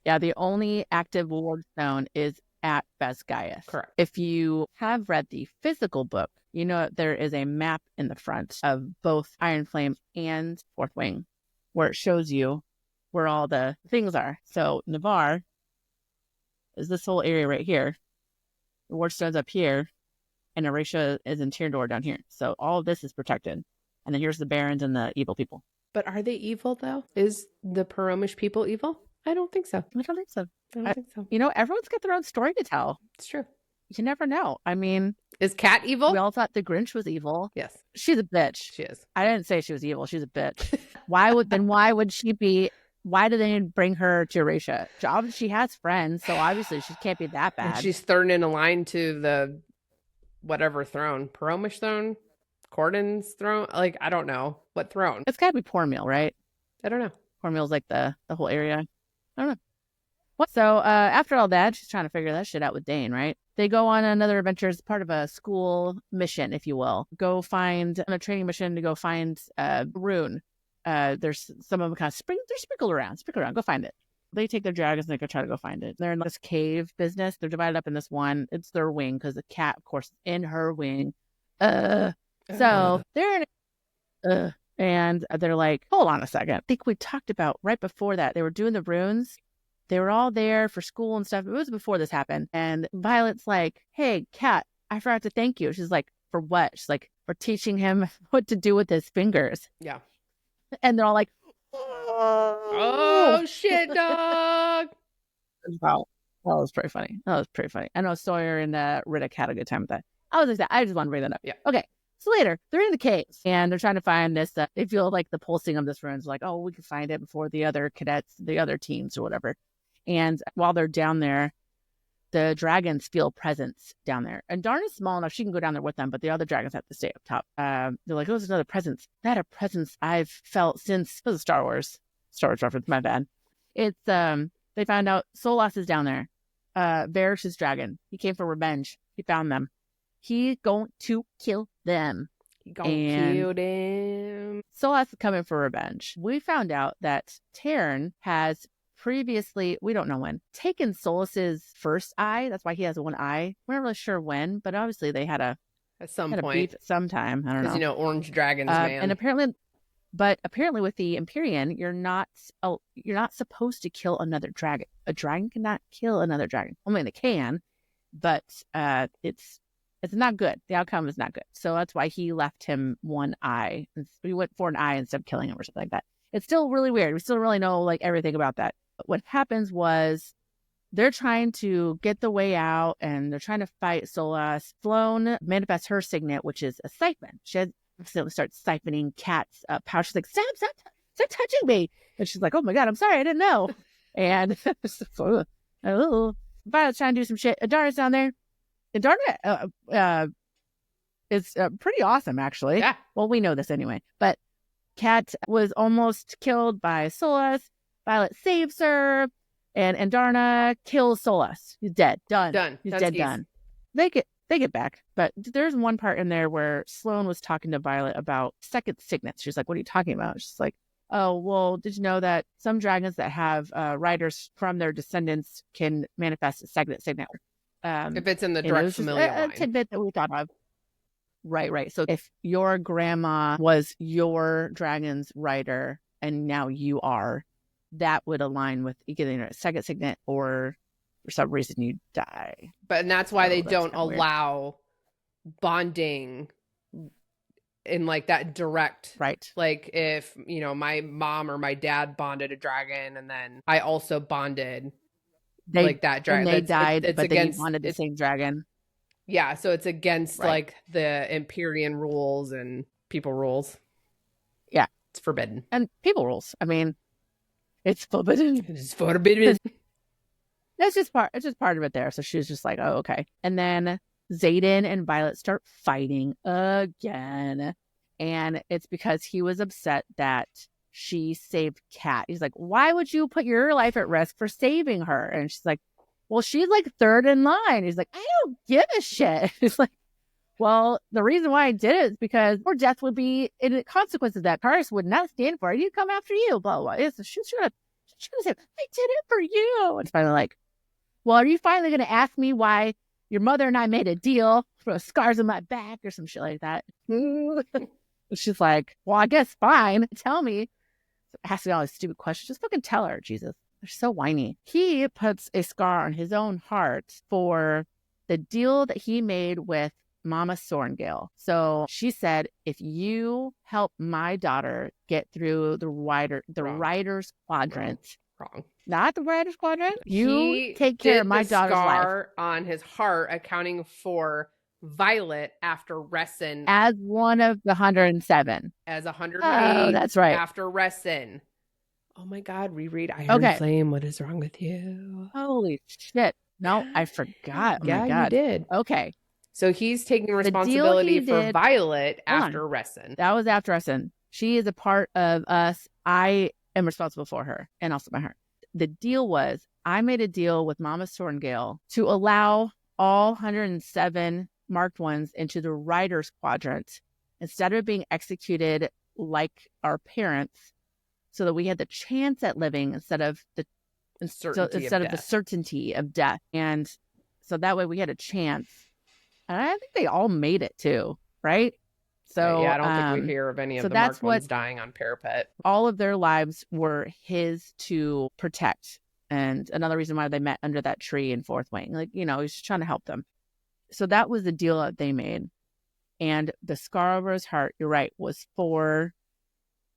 Yeah, the only active ward stone is at Basgiath. Correct. If you have read the physical book, you know there is a map in the front of both Iron Flame and Fourth Wing where it shows you where all the things are. So Navarre is this whole area right here. The ward stone's up here, and Orisha is in Tyrandor down here. So all of this is protected. And then here's the barons and the evil people. But are they evil, though? Is the Paromish people evil? I don't think so. I don't think so. You know, everyone's got their own story to tell. It's true. You never know. I mean... Is Kat evil? We all thought the Grinch was evil. Yes. She's a bitch. She is. I didn't say she was evil. She's a bitch. Why would she be... Why did they bring her to Orisha? She has friends, so obviously she can't be that bad. And she's third in a line to the whatever throne. Paromish throne? Cordon's throne? Like, I don't know. What throne? It's got to be Pormeal, right? I don't know. Pormeal's like the whole area. I don't know. So after all that, she's trying to figure that shit out with Dane, right? They go on another adventure as part of a school mission, if you will. Go find on a training mission to go find rune. There's some of them kind of sprinkled around. Go find it. They take their dragons and they go try to go find it. They're in this cave business. They're divided up in this one. It's their wing because the cat, of course, in her wing. So they're in and they're like, hold on a second. I think we talked about right before that. They were doing the runes. They were all there for school and stuff. It was before this happened. And Violet's like, hey, Cat, I forgot to thank you. She's like, for what? She's like, for teaching him what to do with his fingers. Yeah. And they're all like, oh shit, dog. Wow. That was pretty funny. I know Sawyer and Riddick had a good time with that. I just want to bring that up. Yeah. Okay. So later, they're in the caves and they're trying to find this. They feel like the pulsing of this rune's like, oh, we can find it before the other cadets, the other teams or whatever. And while they're down there, the dragons feel presence down there. And Darna's small enough, she can go down there with them, but the other dragons have to stay up top. They're like, oh, there's another presence. Not a presence I've felt since, it was a Star Wars reference, my bad. It's, they found out Solas is down there. Varish's dragon. He came for revenge. He found them. He's going to kill them. He gonna kill them. Solas is coming for revenge. We found out that Taryn has previously, we don't know when, taken Solas's first eye. That's why he has one eye. We're not really sure when, but obviously they had at some point, sometime. I don't know. Because orange dragons, man. And apparently with the Empyrean, you're not supposed to kill another dragon. A dragon cannot kill another dragon. I mean, they can, but it's not good. The outcome is not good. So that's why he left him one eye. He went for an eye instead of killing him or something like that. It's still really weird. We still don't really know everything about that. But what happens was they're trying to get the way out and they're trying to fight Solas. Sloane manifests her signet, which is a siphon. She starts siphoning Cat's pouch. She's like, stop touching me. And she's like, oh my God, I'm sorry, I didn't know. And Violet's trying to do some shit. Adarna's down there. Adarna is pretty awesome, actually. Yeah. Well, we know this anyway. But Cat was almost killed by Solas. Violet saves her. And Adarna kills Solas. He's dead. Done. He's dead. Done. They get back. But there's one part in there where Sloane was talking to Violet about second signets. She's like, what are you talking about? She's like, oh, well, did you know that some dragons that have riders from their descendants can manifest a second signet? If it's in the direct familial line. A tidbit that we thought of. Right. So if your grandma was your dragon's rider and now you are, that would align with getting a second signet or for some reason you die. And that's why they don't allow bonding in that direct. Right. Like if, my mom or my dad bonded a dragon and then I also bonded that dragon. And they died, but then you bonded the same dragon. Yeah, so it's against the Empyrean rules and people rules. Yeah. It's forbidden. And people rules. I mean, it's forbidden. It's forbidden. It's just part of it there. So she was just like, oh, okay. And then Xaden and Violet start fighting again. And it's because he was upset that she saved Cat. He's like, why would you put your life at risk for saving her? And she's like, well, she's third in line. He's like, I don't give a shit. He's like, well, the reason why I did it is because her death would be in consequences that Paris would not stand for. He'd come after you, blah, blah, blah. So she's gonna say, I did it for you. It's finally like, well, are you finally going to ask me why your mother and I made a deal for scars on my back or some shit like that? She's like, well, I guess fine. Tell me. Asking all these stupid questions. Just fucking tell her, Jesus. They're so whiny. He puts a scar on his own heart for the deal that he made with Mama Sorngale. So she said, if you help my daughter get through the Rider's Quadrant. Wrong. Not the Rider's Quadrant. You take care of my daughter's scar life. On his heart, accounting for Violet after Ressin. As one of the 107. As 108. Oh, that's right. After Ressin. Oh my God, reread Iron Flame. What is wrong with you? Holy shit. No, I forgot. Oh yeah, my God. You did. Okay. So he's taking responsibility for Violet after Ressin. That was after Ressin. She is a part of us. I am responsible for her and also my heart. The deal was I made a deal with Mama Sorngale to allow all 107 marked ones into the Riders Quadrant instead of being executed like our parents, so that we had the chance at living instead of the certainty of death. And so that way we had a chance. And I think they all made it too, right? So yeah, I don't think we hear of any of the marked ones dying on parapet. All of their lives were his to protect. And another reason why they met under that tree in Fourth Wing, like, you know, he's just trying to help them. So that was the deal that they made. And the scar over his heart, you're right, was for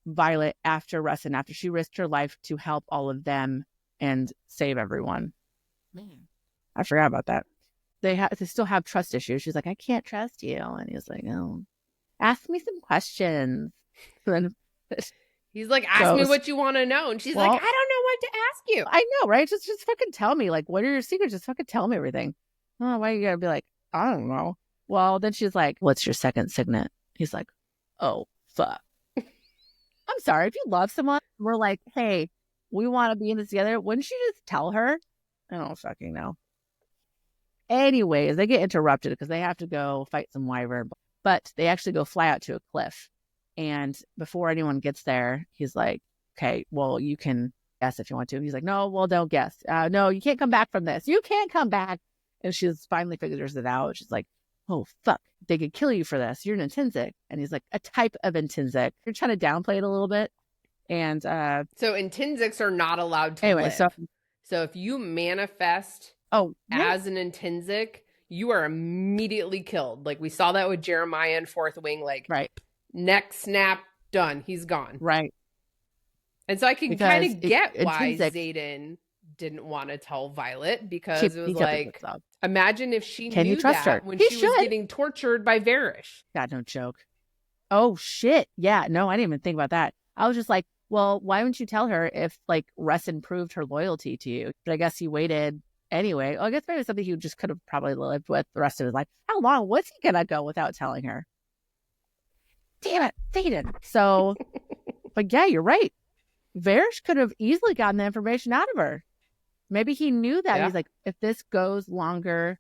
Violet after Rustin, after she risked her life to help all of them and save everyone. Man, I forgot about that. They still have trust issues. She's like, I can't trust you. And he's like, oh, ask me some questions. And he's like, ask me what you want to know. And she's like, I don't know what to ask you. I know, right? Just fucking tell me. Like, what are your secrets? Just fucking tell me everything. Oh, why you gotta be like, I don't know. Well, then she's like, what's your second signet? He's like, oh, fuck. I'm sorry. If you love someone, we're like, hey, we want to be in this together. Wouldn't you just tell her? I don't fucking know. Anyways, they get interrupted because they have to go fight some wyvern, but they actually go fly out to a cliff. And before anyone gets there, he's like, okay, well, you can guess if you want to. And he's like, no, well, don't guess. No, you can't come back from this. You can't come back. And she's finally figures it out. She's like, oh, fuck, they could kill you for this. You're an intrinsic. And he's like, a type of intrinsic. You're trying to downplay it a little bit. And so intrinsics are not allowed to live. So if you manifest as an intrinsic, you are immediately killed. Like we saw that with Jeremiah in Fourth Wing, like neck snap, done. He's gone. Right. And so I can kind of get why Xaden didn't want to tell Violet, because it was like, imagine if she knew that when she was getting tortured by Varish. God, no joke. Oh, shit. Yeah, no, I didn't even think about that. I was just like, well, why wouldn't you tell her if, like, Rustin proved her loyalty to you? But I guess he waited anyway. Well, I guess maybe something he just could have probably lived with the rest of his life. How long was he going to go without telling her? Damn it, Xaden. So, but yeah, you're right. Varish could have easily gotten the information out of her. Maybe he knew that. Yeah. He's like, if this goes longer,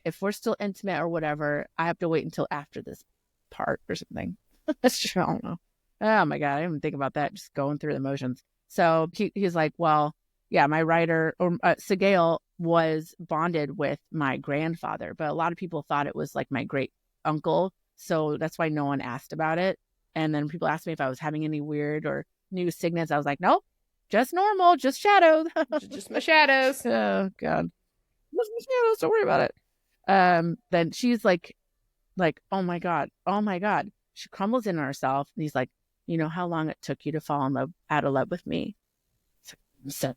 if we're still intimate or whatever, I have to wait until after this part or something. I don't know. Oh my God, I didn't even think about that. Just going through the motions. So he's like, well, yeah, my writer, or Sigale was bonded with my grandfather, but a lot of people thought it was like my great uncle. So that's why no one asked about it. And then people asked me if I was having any weird or new signets. I was like, nope. Just normal, just shadows. Just my shadows. Oh, God. Just my shadows, don't worry about it. Then she's like, oh, my God. She crumbles in on herself. And he's like, you know how long it took you to fall in love, out of love with me? So,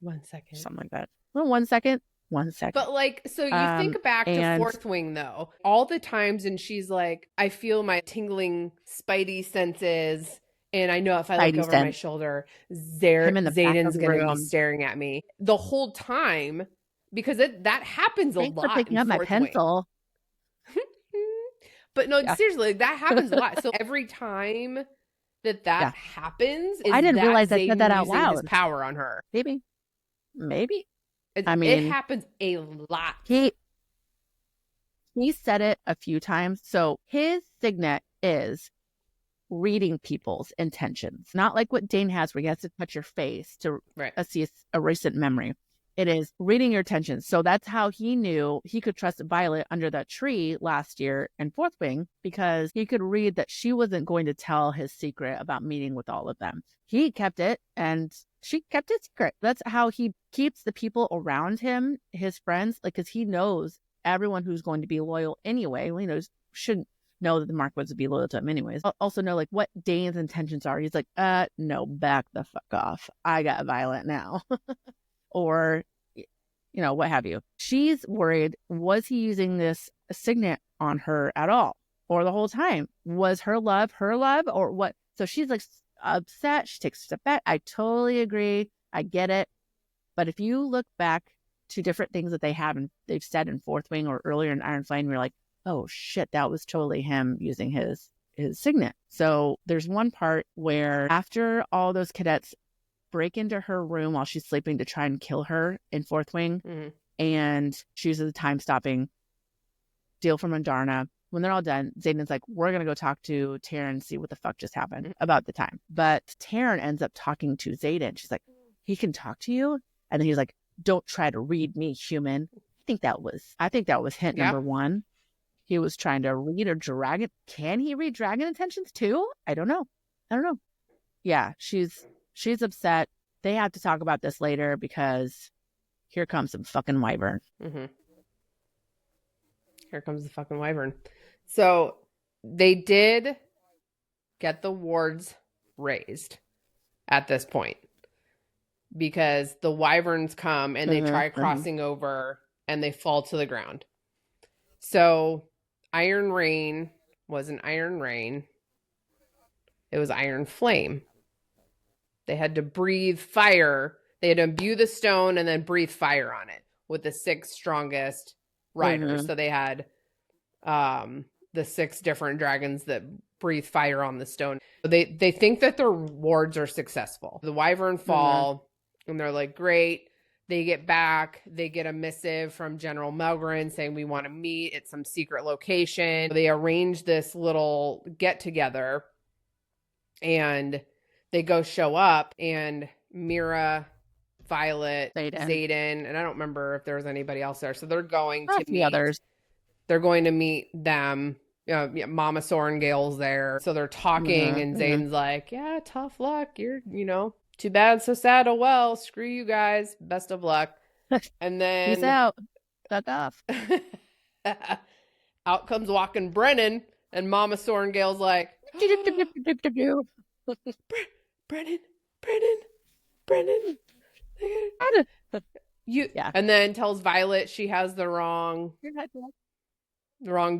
1 second. Something like that. Well, 1 second. 1 second. But like, so you think back to Fourth Wing, though. All the times, and she's like, I feel my tingling spidey senses. And I know if I look over my shoulder, Xaden's going to be staring at me the whole time, because that happens a lot. Thanks for picking up my pencil. But no, seriously, that happens a lot. So every time that happens, I didn't realize I said that out loud. His power on her. Maybe. I mean, it happens a lot. He said it a few times. So his signet is reading people's intentions, not like what Dane has where you have to touch your face to see a recent memory. It is reading your intentions. So that's how he knew he could trust Violet under that tree last year in Fourth Wing, because he could read that she wasn't going to tell his secret about meeting with all of them. He kept it and she kept it secret. That's how he keeps the people around him, his friends, like, because he knows everyone who's going to be loyal anyway. Well, he knows, shouldn't know that the Marquis would be loyal to him anyways. Also know like what Dane's intentions are. He's like, no, back the fuck off. I got Violet now. Or, you know, what have you. She's worried, was he using this signet on her at all? Or the whole time? Was her love or what? So she's like upset. She takes a step back. I totally agree. I get it. But if you look back to different things that they've said in Fourth Wing or earlier in Iron Flame, you're like, oh shit, that was totally him using his signet. So there's one part where after all those cadets break into her room while she's sleeping to try and kill her in Fourth Wing. Mm-hmm. And she uses a time-stopping deal from Andarna. When they're all done, Xaden's like, we're going to go talk to Taryn and see what the fuck just happened about the time. But Taryn ends up talking to Xaden. She's like, he can talk to you? And then he's like, don't try to read me, human. I think that was hint number one. He was trying to read a dragon. Can he read dragon intentions too? I don't know. Yeah, she's upset. They have to talk about this later because here comes some fucking wyvern. Mm-hmm. Here comes the fucking wyvern. So they did get the wards raised at this point because the wyverns come and they try crossing over and they fall to the ground. So Iron Rain wasn't Iron Rain. It was Iron Flame. They had to breathe fire. They had to imbue the stone and then breathe fire on it with the 6 strongest riders. So they had the 6 different dragons that breathe fire on the stone. They think that their wards are successful. The wyvern fall and they're like, great. They get back. They get a missive from General Melgren saying we want to meet at some secret location. They arrange this little get together and they go show up, and Mira, Violet, Xaden, and I don't remember if there was anybody else there. So they're going to meet others. They're going to meet them. Mama Sorengale's there. So they're talking, and Xaden's like, yeah, tough luck. You're, too bad, so sad. Oh, well, screw you guys. Best of luck. And then peace out. Fuck off. Out comes walking Brennan, and Mama Sorengale's like, Brennan. And then tells Violet she has the wrong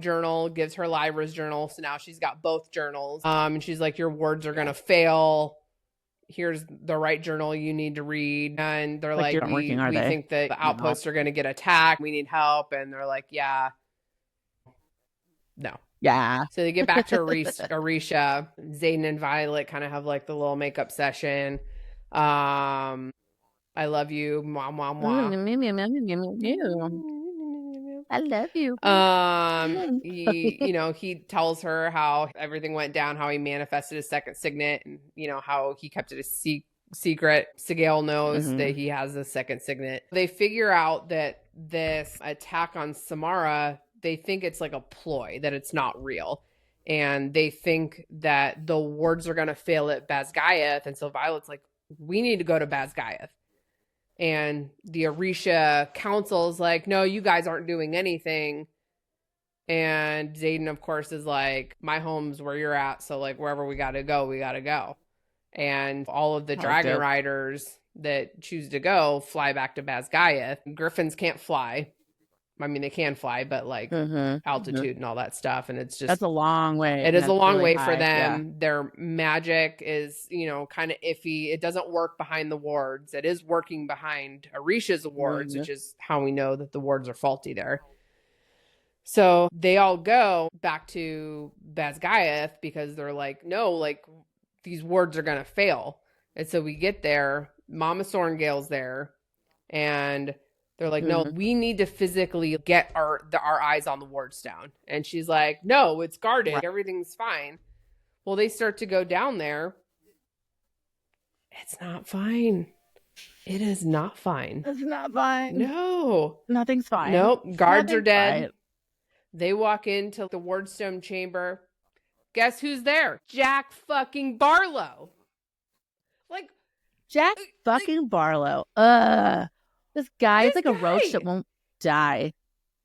journal, gives her Lyra's journal. So now she's got both journals. And she's like, your wards are going to fail. Here's the right journal you need to read. And they're like, we think that the outposts are going to get attacked. We need help. And they're like, yeah. No. Yeah. So they get back to Orisha. Xaden and Violet kind of have like the little makeup session. I love you. Mwah, mwah, mwah. I love you. He tells her how everything went down, how he manifested his second signet, and how he kept it a secret. Sigale knows that he has a second signet. They figure out that this attack on Samara, they think it's like a ploy, that it's not real. And they think that the wards are going to fail at Basgaeth. And so Violet's like, we need to go to Basgaeth. And the Orisha council's like, no, you guys aren't doing anything. And Xaden, of course, is like, my home's where you're at. So like wherever we got to go, we got to go. And all of the dragon riders that choose to go fly back to Basgaeth. Griffins can't fly. I mean, they can fly, but like altitude and all that stuff. And it's just, that's a long way. It is a long way for them. Yeah. Their magic is, kind of iffy. It doesn't work behind the wards. It is working behind Orisha's wards, which is how we know that the wards are faulty there. So they all go back to Basgaeth because they're like, no, like these wards are going to fail. And so we get there, Mama Sorengale's there, and they're like, no, we need to physically get our eyes on the wards down. And she's like, no, it's guarded. Right. Everything's fine. Well, they start to go down there. It's not fine. It is not fine. It's not fine. No. Nothing's fine. Nope. Guards are dead. Fine. They walk into the wardstone chamber. Guess who's there? Jack fucking Barlow. Like, Jack fucking Barlow. This guy is like a roach that won't die.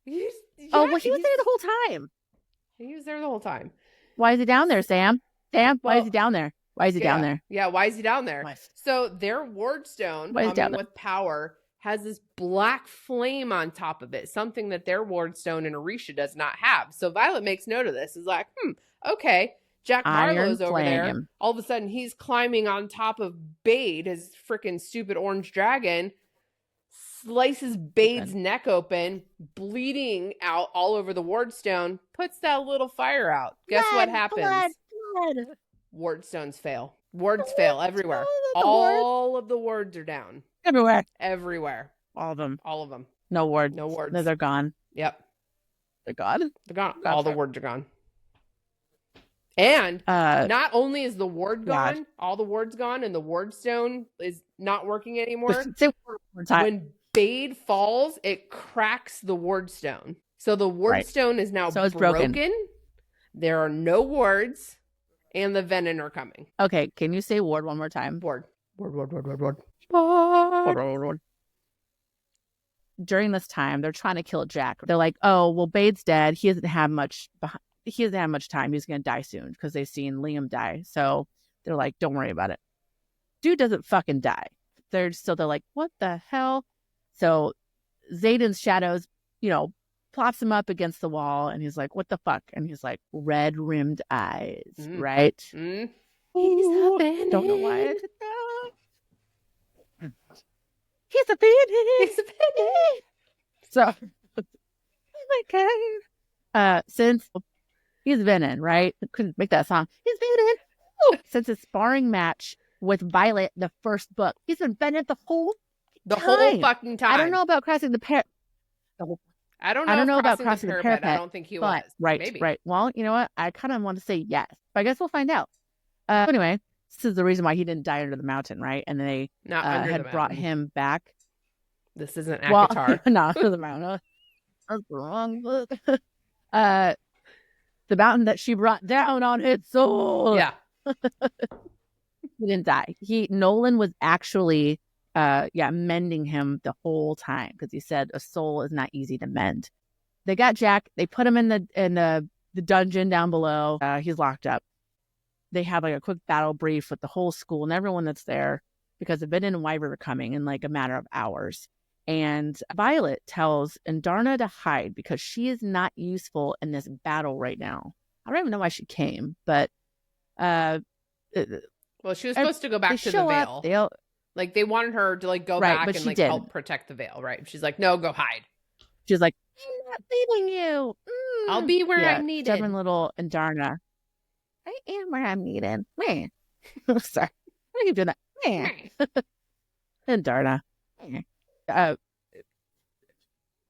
He was there the whole time. He was there the whole time. Why is he down there, Sam? Why is he down there? Why is he down there? Yeah, why is he down there? So their wardstone, with power, has this black flame on top of it, something that their wardstone in Orisha does not have. So Violet makes note of this. Is like, okay, Jack Barlow's over there. All of a sudden, he's climbing on top of Bade, his freaking stupid orange dragon, slices Bade's neck open, bleeding out all over the wardstone, puts that little fire out. Guess what happens? Blood. Wardstones fail. Wards fail everywhere. The All of the wards are down. Everywhere. All of them. No wards. No wards. No, they're gone. Yep. They're gone? They're gone. All the wards are gone. And not only is the ward gone, all the wards gone, and the ward stone is not working anymore. When Bade falls, it cracks the ward stone. So the ward stone is now broken. There are no wards, and the venom are coming. Okay, can you say ward one more time? Ward. During this time, they're trying to kill Jack. They're like, oh, well, Bade's dead. He doesn't have much time. He's going to die soon because they've seen Liam die. So they're like, don't worry about it. Dude doesn't fucking die. They're like, what the hell? So Xaden's shadows, plops him up against the wall, and he's like, what the fuck? And he's like, red-rimmed eyes, right? Mm. Don't know why I did that. He's a bandit. So, oh my God. Since he's Venom, right? Couldn't make that song. He's Venom. Since his sparring match with Violet, the first book, he's been Venom the whole fucking time. I don't know about crossing the parapet. I don't know about crossing the parapet. I don't think he was. Right, maybe. Right. Well, you know what? I kind of want to say yes, but I guess we'll find out. Anyway, this is the reason why he didn't die under the mountain, right? And they had brought him back. This isn't Akatar. Not under the mountain. That's the wrong book. The mountain that she brought down on its soul. Yeah. He didn't die. Nolan was actually mending him the whole time because he said a soul is not easy to mend. They got Jack. They put him in the dungeon down below. He's locked up. They have like a quick battle brief with the whole school and everyone that's there because the Vin and Wyvern are coming in like a matter of hours. And Violet tells Indarna to hide because she is not useful in this battle right now. I don't even know why she came, but well, she was supposed to go back to the Veil. Like they wanted her to like go back and like help protect the Veil, right? She's like, no, go hide. She's like, I'm not leaving you. I'll be where I'm needed. Stubborn little Indarna. I am where I'm needed. Man. Sorry. Why are you doing that? Man. Indarna.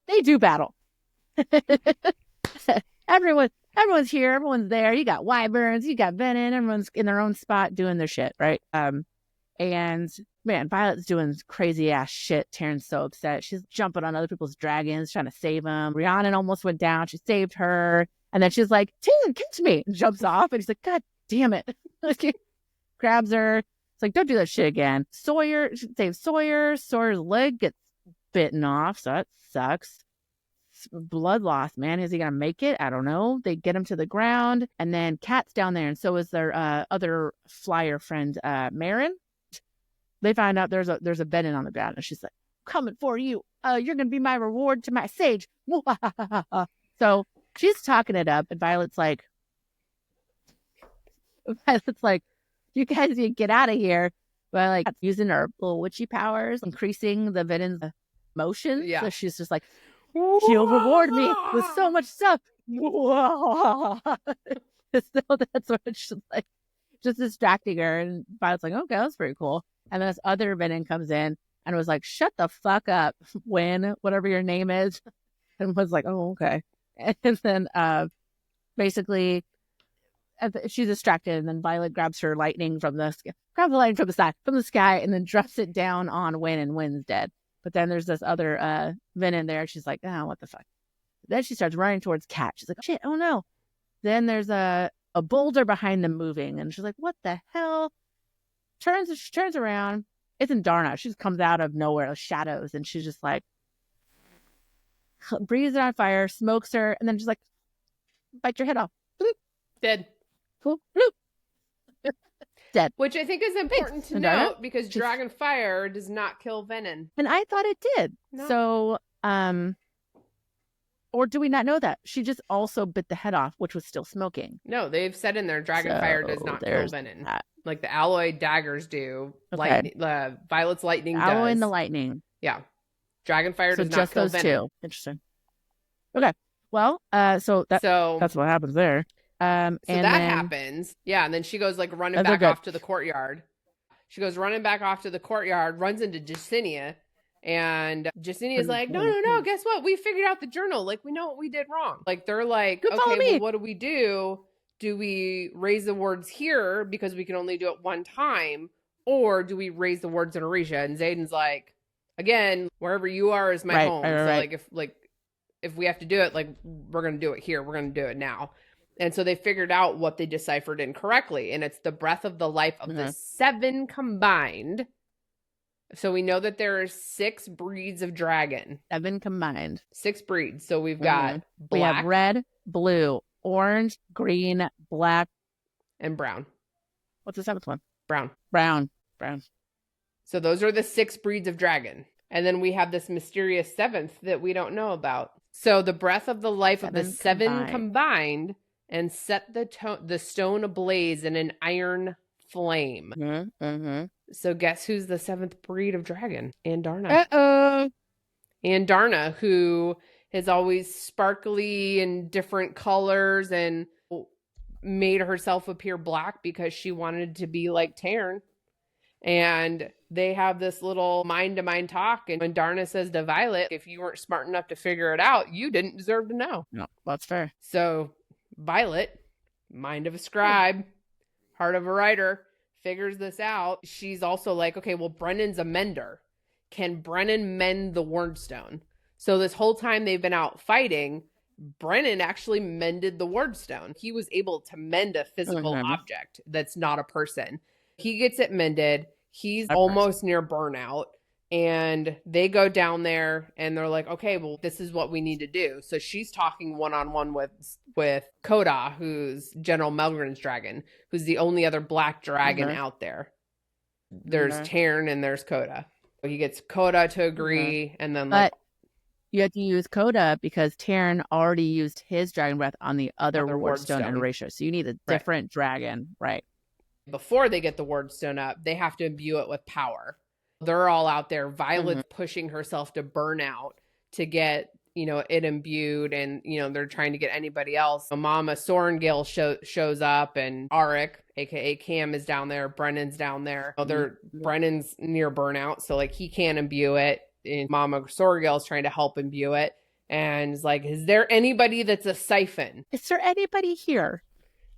They do battle. Everyone's here. Everyone's there. You got Wyverns. You got Venom. Everyone's in their own spot doing their shit, right? And man, Violet's doing crazy ass shit. Taryn's so upset. She's jumping on other people's dragons, trying to save them. Rhiannon almost went down. She saved her. And then she's like, Taryn, catch me. And jumps off. And he's like, God damn it. Grabs her. It's like, don't do that shit again. Sawyer, she saves Sawyer. Sawyer's leg gets bitten off. So that sucks. Blood loss, man. Is he going to make it? I don't know. They get him to the ground. And then Kat's down there. And so is their other flyer friend, Marin. They find out there's a Venom on the ground. And she's like, coming for you. You're going to be my reward to my sage. So she's talking it up. And Violet's like, you guys need to get out of here. But like using her little witchy powers, increasing the Venom's motion. Yeah. So she's just like, she'll reward me with so much stuff. So that's what she's like, just distracting her. And Violet's like, okay, that's pretty cool. And then this other Venom comes in and was like, shut the fuck up, Win, whatever your name is. And was like, oh, okay. And then basically she's distracted, and then Violet grabs her lightning from the sky, and then drops it down on Win, and Win's dead. But then there's this other Venom there. She's like, oh, what the fuck? Then she starts running towards Kat. She's like, shit, oh no. Then there's a boulder behind them moving, and she's like, what the hell? She turns around. It's Indarna. She just comes out of nowhere, the shadows, and she's just like, breathes it on fire, smokes her, and then just like, bite your head off. Bloop. Dead. Cool. Bloop. Dead. Which I think is important to note because Dragon Fire does not kill Venom. And I thought it did. No. So, or do we not know that? She just also bit the head off, which was still smoking. No, they've said in there Dragon Fire does not kill Venom. That. Like the alloy daggers do. Okay. Violet's lightning does. Alloy and the lightning. Yeah. Dragon Fire does not kill Venom. Two. Interesting. Okay. Well, so that's what happens there. And that then happens. Yeah. And then she goes like running they're back good. off to the courtyard. She goes running back off to the courtyard, runs into Jacinia. And Jasinia's like, no. Guess what? We figured out the journal. Like, we know what we did wrong. Like, they're like, You follow okay, me. well, what do we do? Do we raise the words here because we can only do it one time? Or do we raise the words in Orisha? And Zayden's like, again, wherever you are is my home. So if we have to do it, like, we're going to do it here. We're going to do it now. And so they figured out what they deciphered incorrectly. And it's the breath of the life of the 7 combined. So we know that there are 6 breeds of dragon. 7 combined. 6 breeds. So we've got black. We have red, blue, orange, green, black, and brown. What's the 7th one? Brown. So those are the 6 breeds of dragon. And then we have this mysterious 7th that we don't know about. So the breath of the life of the 7 combined and set the stone ablaze in an iron flame. So guess who's the 7th breed of dragon? Andarna. Uh-oh. Andarna, who is always sparkly and different colors and made herself appear black because she wanted to be like Taryn. And they have this little mind-to-mind talk. And when Darna says to Violet, if you weren't smart enough to figure it out, you didn't deserve to know. No, that's fair. So Violet, mind of a scribe, heart of a writer, figures this out. She's also like, okay, well, Brennan's a mender. Can Brennan mend the Wordstone? So this whole time they've been out fighting, Brennan actually mended the Wordstone. He was able to mend a physical object that's not a person. He gets it mended. He's almost near burnout. And they go down there and they're like, okay, well, this is what we need to do. So she's talking one-on-one with Koda, who's General Melgren's dragon, who's the only other black dragon out there. There's Taryn and there's Koda. So he gets Koda to agree. And then but you have to use Koda because Taryn already used his dragon breath on the other Wordstone and Erasure. So you need a different dragon. Right. Before they get the Wordstone up, they have to imbue it with power. They're all out there. Violet's pushing herself to burn out to get, it imbued. And, they're trying to get anybody else. Mama Sorengale shows up and Arik, a.k.a. Cam, is down there. Brennan's down there. Brennan's near burnout. So, he can't imbue it. And Mama Sorengale's trying to help imbue it. And is like, is there anybody that's a siphon? Is there anybody here?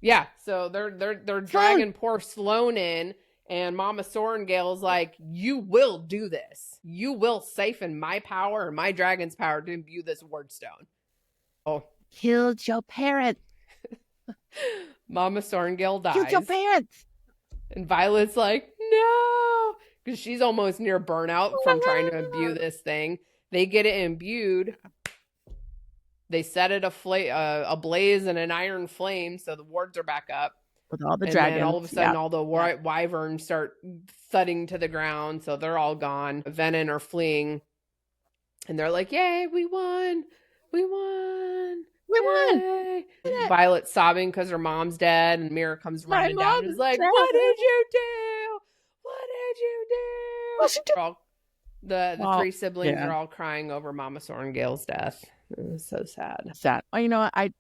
Yeah. So they're dragging poor Sloane in. And Mama Sorengale's like, you will do this. You will siphon my power and my dragon's power to imbue this Wordstone. Oh. Killed your parents. Mama Sorengale dies. Killed your parents. And Violet's like, no. Because she's almost near burnout from trying to imbue this thing. They get it imbued. They set it ablaze in an iron flame, so the wards are back up. With all the dragons. And all of a sudden, all the wyverns start thudding to the ground, so they're all gone. Venom are fleeing. And they're like, yay, we won. We won. We won. Violet's sobbing because her mom's dead, and Mira comes running down and is like, what did you do? What did you do? What'd you do? The 3 siblings are all crying over Mama Sorengale's death. It was so sad. Sad. Well, you know what?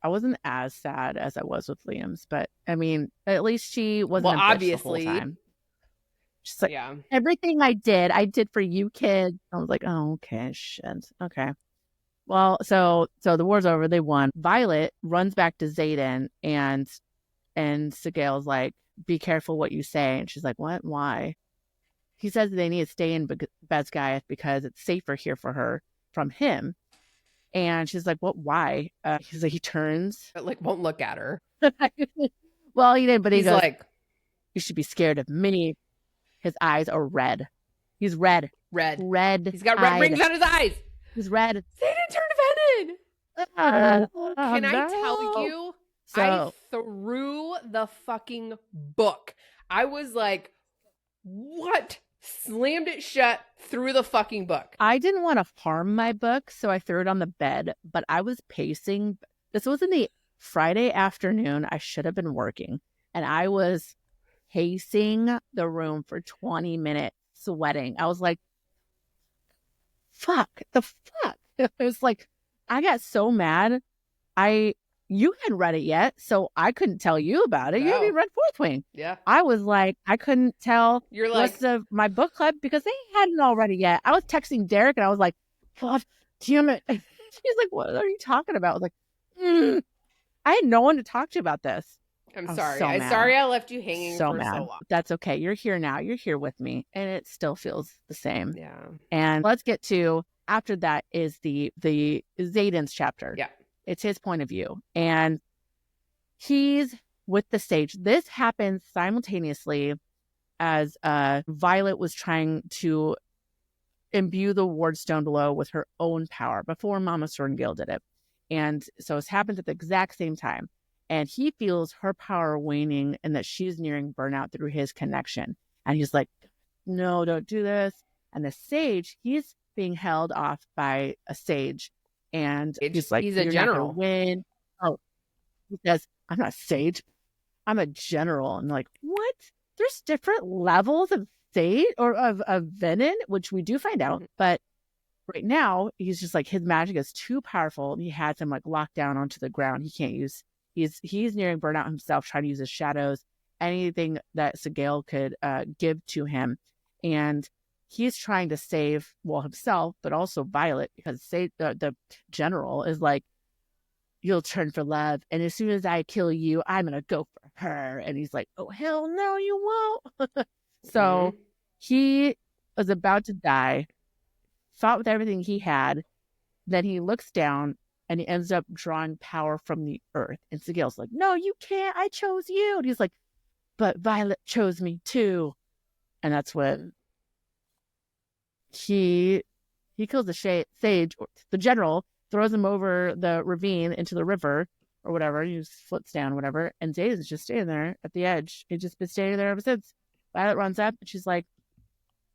I wasn't as sad as I was with Liam's, but I mean, at least she wasn't obviously the whole time. She's like, everything I did for you kids. I was like, oh, okay, shit. Okay. Well, so the war's over. They won. Violet runs back to Xaden and Sigale's like, be careful what you say. And she's like, what? Why? He says they need to stay in Basgiath because it's safer here for her from him. And she's like, what? Why? He's like, he turns. Won't look at her. Well, he did, but he's goes, like, you should be scared of Minnie. His eyes are red. He's red. Red. He's got red rings on his eyes. He's red. Xaden turned Venom. Can I tell you? So, I threw the fucking book. I was like, what? Slammed it shut, threw the fucking book. I didn't want to harm my book, so I threw it on the bed, but I was pacing. This was in the Friday afternoon. I should have been working, and I was pacing the room for 20 minutes, sweating. I was like, fuck, the fuck? It was like, I got so mad. I you hadn't read it yet, so I couldn't tell you about it. You haven't even read Fourth Wing. Yeah. I was like, I couldn't tell You're the like, rest of my book club because they hadn't already yet. I was texting Derek and I was like, God damn it. He's like, what are you talking about? I was like, I had no one to talk to about this. I'm sorry. I'm sorry I left you hanging for so long. That's okay. You're here now. You're here with me. And it still feels the same. Yeah. And let's get to, after that is the Xaden's chapter. Yeah. It's his point of view. And he's with the sage. This happens simultaneously as Violet was trying to imbue the Wardstone below with her own power before Mama Sorrengail did it. And so it's happened at the exact same time. And he feels her power waning and that she's nearing burnout through his connection. And he's like, no, don't do this. And the sage, he's being held off by a sage. And he's like, he's a general. Not gonna win. Oh, he says, I'm not a sage. I'm a general. And like, what? There's different levels of sage or of venom, which we do find out. But right now, he's just like, his magic is too powerful. And he has him like locked down onto the ground. He can't use. He's nearing burnout himself, trying to use his shadows, anything that Sorrengail could give to him. And he's trying to save, himself, but also Violet, because the general is like, you'll turn for love. And as soon as I kill you, I'm going to go for her. And he's like, oh, hell no, you won't. So he was about to die, fought with everything he had. Then he looks down and he ends up drawing power from the earth. And Sorrengail's like, no, you can't. I chose you. And he's like, but Violet chose me too. And that's when he kills the sage, or the general, throws him over the ravine into the river or whatever. He just floats down, whatever. And Xaden's just standing there at the edge. He's just been standing there ever since. Violet runs up and she's like,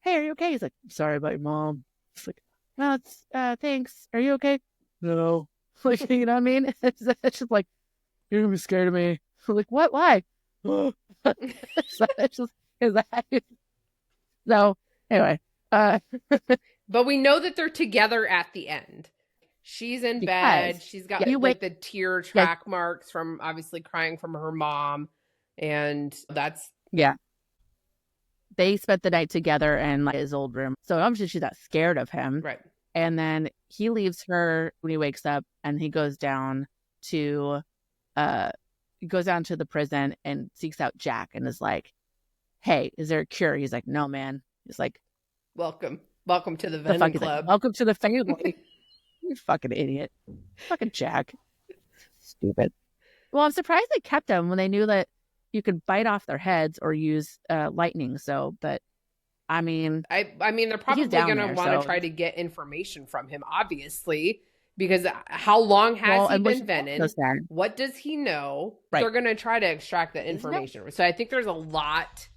hey, are you okay? He's like, I'm sorry about your mom. She's like, no, it's thanks. Are you okay? No. Like, you know what I mean? It's just like, you're gonna be scared of me. I'm like, what? Why? So it's just so anyway. But we know that they're together at the end. She's in bed. She's got like the tear track marks from obviously crying from her mom. And that's they spent the night together in like his old room. So obviously she's not scared of him. Right. And then he leaves her when he wakes up and he goes down to the prison and seeks out Jack and is like, hey, is there a cure? He's like, no, man. He's like, welcome to the Venom Club. Like, welcome to the family. You fucking idiot. Fucking Jack. Stupid. Well, I'm surprised they kept him when they knew that you could bite off their heads or use lightning. So, but I mean, they're probably going to want to try to get information from him, obviously, because how long has he been venom? What does he know? Right. They're going to try to extract that information. So I think there's a lot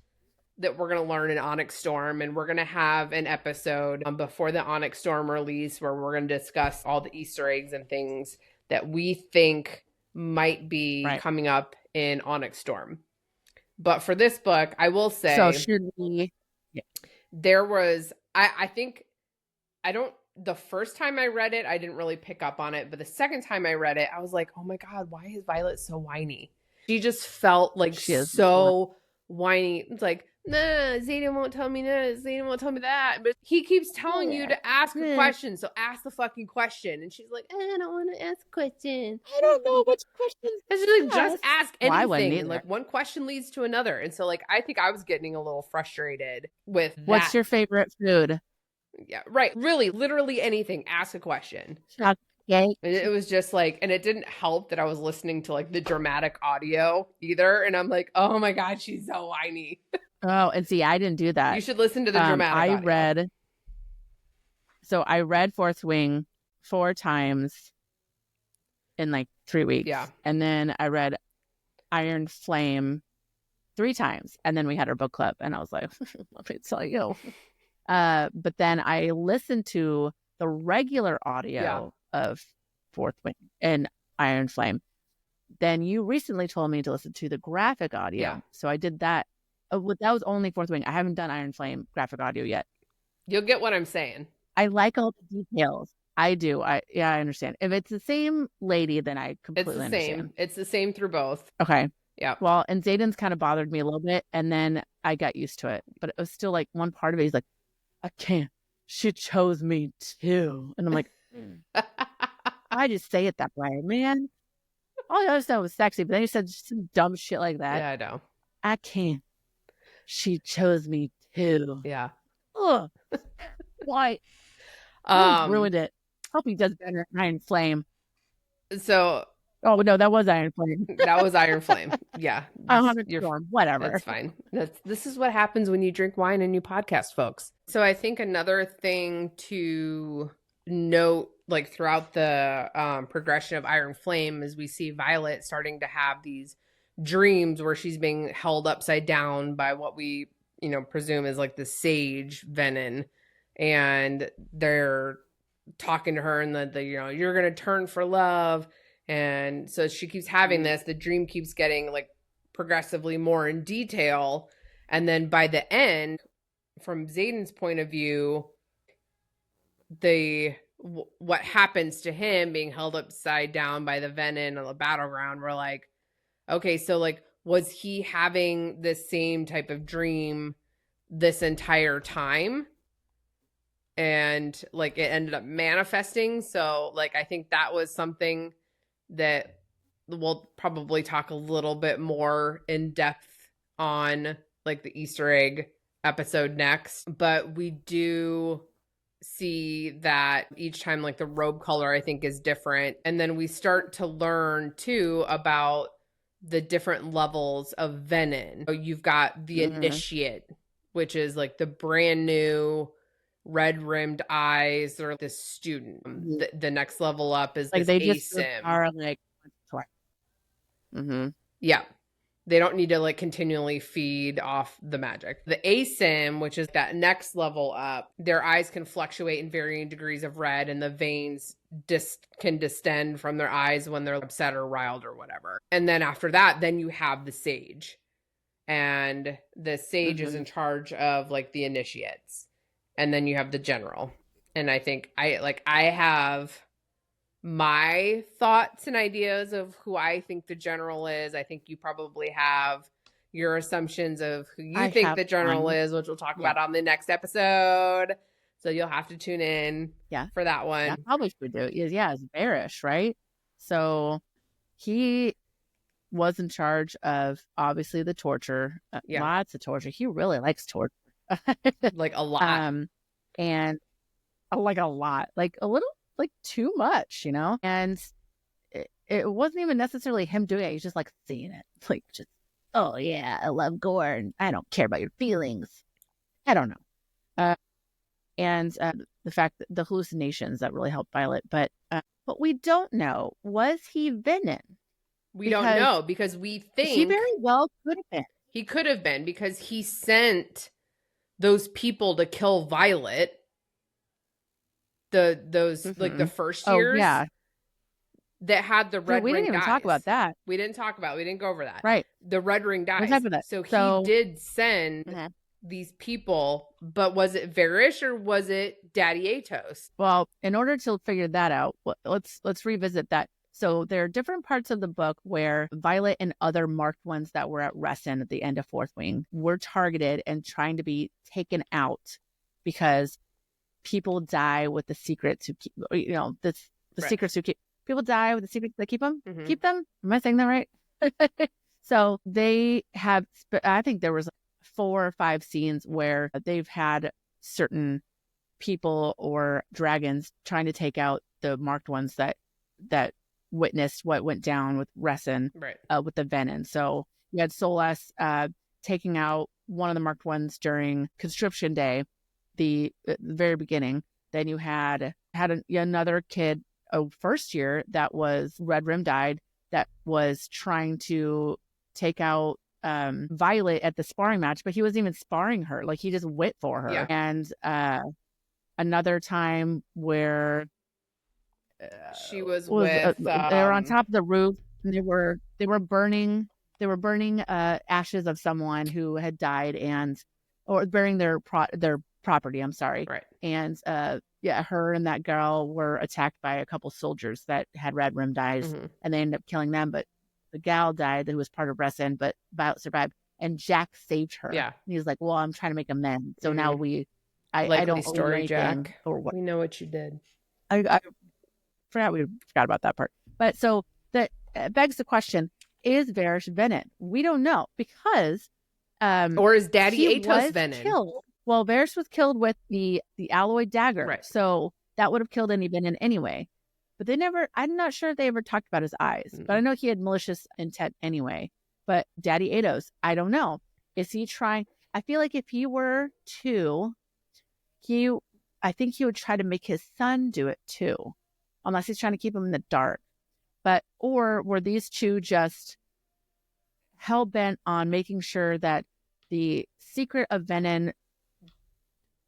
that we're going to learn in Onyx Storm, and we're going to have an episode before the Onyx Storm release where we're going to discuss all the Easter eggs and things that we think might be coming up in Onyx Storm. But for this book, I will say, so should we? Yeah. There was, the first time I read it, I didn't really pick up on it. But the second time I read it, I was like, oh my God, why is Violet so whiny? She just felt like so whiny. It's like, nah, Xaden won't tell me this. Xaden won't tell me that. But he keeps telling you to ask a question. So ask the fucking question. And she's like, I don't want to ask a question. I don't know which question. And she's like, just ask anything. And like one question leads to another. And so like, I think I was getting a little frustrated with that. What's your favorite food? Yeah, right. Really, literally anything. Ask a question. Okay. It was just like, and it didn't help that I was listening to like the dramatic audio either. And I'm like, oh my God, she's so whiny. Oh, and see, I didn't do that. You should listen to the dramatic audio. I read Fourth Wing 4 times in like 3 weeks. Yeah. And then I read Iron Flame 3 times. And then we had our book club. And I was like, let me tell you. But then I listened to the regular audio of Fourth Wing and Iron Flame. Then you recently told me to listen to the graphic audio. Yeah. So I did that. That was only Fourth Wing. I haven't done Iron Flame graphic audio yet. You'll get what I'm saying. I like all the details. I do. I understand. If it's the same lady, then I completely understand. It's the same through both. Okay. Yeah. Well, and Zayden's kind of bothered me a little bit, and then I got used to it. But it was still like one part of it. He's like, I can't. She chose me too, and I'm like, I just say it that way, man. All the other stuff was sexy, but then he said some dumb shit like that. Yeah, I know. I can't. She chose me too. Yeah. Ugh. Why? Ruined it. Hope he does better at Iron Flame. So. Oh no, that was Iron Flame. That was Iron Flame. Yeah. Whatever. That's fine. This is what happens when you drink wine and you podcast, folks. So I think another thing to note, like throughout the progression of Iron Flame, is we see Violet starting to have these dreams where she's being held upside down by what we, presume is like the sage venin, and they're talking to her and the you're gonna turn for love. And so she keeps having this. The dream keeps getting like progressively more in detail. And then by the end, from Zayden's point of view, what happens to him being held upside down by the venin on the battleground, we're like, okay, so like, was he having the same type of dream this entire time? And like it ended up manifesting. So like, I think that was something that we'll probably talk a little bit more in depth on, like the Easter egg episode next. But we do see that each time, like the robe color, I think, is different. And then we start to learn too about the different levels of venin. So you've got the initiate, which is like the brand new red rimmed eyes, or this student. The next level up is like they just are like, yeah, they don't need to like continually feed off the magic. The asim, which is that next level up, their eyes can fluctuate in varying degrees of red, and the veins can distend from their eyes when they're upset or riled or whatever. And then after that, then you have the sage, and the sage is in charge of like the initiates. And then you have the general. And I think I have my thoughts and ideas of who I think the general is. I think you probably have your assumptions of who you think the general is, which we'll talk about on the next episode. So you'll have to tune in for that one. Yeah, probably should do. It's bearish, right? So he was in charge of, obviously, the torture. Lots of torture. He really likes torture. Like a lot. And like a lot, like a little, like too much, and it wasn't even necessarily him doing it. He's just like seeing it, like, just, oh yeah, I love gore and I don't care about your feelings. I don't know. And the fact that the hallucinations that really helped Violet, but we don't know, was he venin? We don't know, because we think he very well could have been. He could have been, because he sent those people to kill Violet. Those like the first years that had the red ring. We didn't even talk about that. We didn't go over that. Right. The red ring dies. So he did send these people, but was it Varish or was it Daddy Atos? Well, in order to figure that out, let's revisit that. So there are different parts of the book where Violet and other marked ones that were at Resin at the end of Fourth Wing were targeted and trying to be taken out, because people die with the secrets who keep, the secrets who keep, people die with the secrets that keep them. Keep them? Am I saying that right? So they have, I think there was 4 or 5 scenes where they've had certain people or dragons trying to take out the marked ones that witnessed what went down with Resin, with the venin. So you had Solas taking out one of the marked ones during conscription day, the very beginning. Then you had another kid, first year, that was red rim dyed, that was trying to take out Violet at the sparring match, but he wasn't even sparring her. Like, he just went for her. And another time where she was with they were on top of the roof, and they were burning ashes of someone who had died, or burying their property. I'm sorry. Right. And Yeah, her and that girl were attacked by a couple soldiers that had red rimmed eyes, and they ended up killing them. But the gal died, who was part of Bresson, but Violet survived. And Jack saved her. Yeah. And he was like, well, I'm trying to make amends. So now I Likely don't owe you story, anything. Jack. Or what? We know what you did. I forgot about that part. But so that begs the question, is Varys Venin? We don't know, because or is Daddy Atos Venin? Killed. Well, Varys was killed with the alloy dagger. Right. So that would have killed any Venin anyway. But they never, I'm not sure if they ever talked about his eyes. But I know he had malicious intent anyway. But Daddy Atos, I don't know. Is he trying? I feel like if he were to, I think he would try to make his son do it too. Unless he's trying to keep him in the dark. Or were these two just hell-bent on making sure that the secret of Venin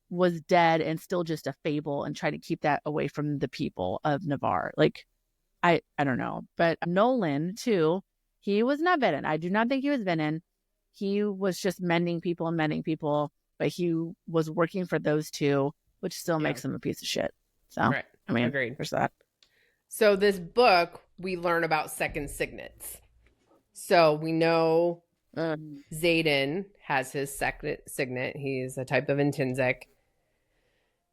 was dead and still just a fable, and try to keep that away from the people of Navarre? Like, I don't know. But Nolan, too, he was not Venin. I do not think he was Venin. He was just mending people, but he was working for those two, which still makes him a piece of shit. So, right. I mean, agreed. There's that. So this book, we learn about second signets. So we know Xaden has his second signet. He's a type of intrinsic.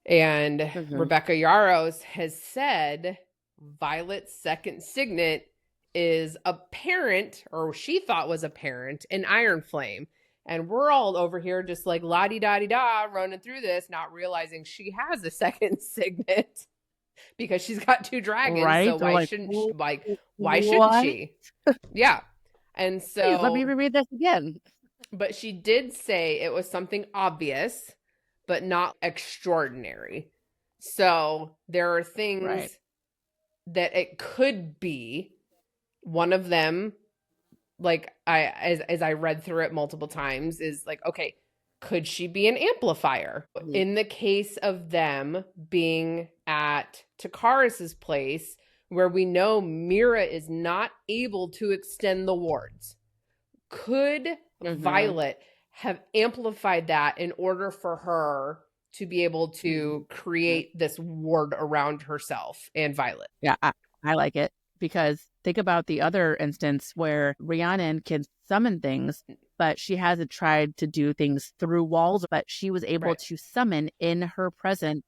And Rebecca Yarros has said Violet's second signet is apparent, or she thought was apparent, in Iron Flame. And we're all over here just like la-di-da-di-da running through this, not realizing she has a second signet. Because she's got two dragons, right? So why shouldn't she? Yeah. And so please, let me reread this again. But she did say it was something obvious, but not extraordinary. So there are things that it could be. One of them, like as I read through it multiple times, is like, okay, could she be an amplifier? In the case of them being at Takaris's place, where we know Mira is not able to extend the wards, could Violet have amplified that in order for her to be able to create this ward around herself and Violet? Yeah, I like it, because think about the other instance where Rhiannon can summon things, but she hasn't tried to do things through walls, but she was able to summon in her presence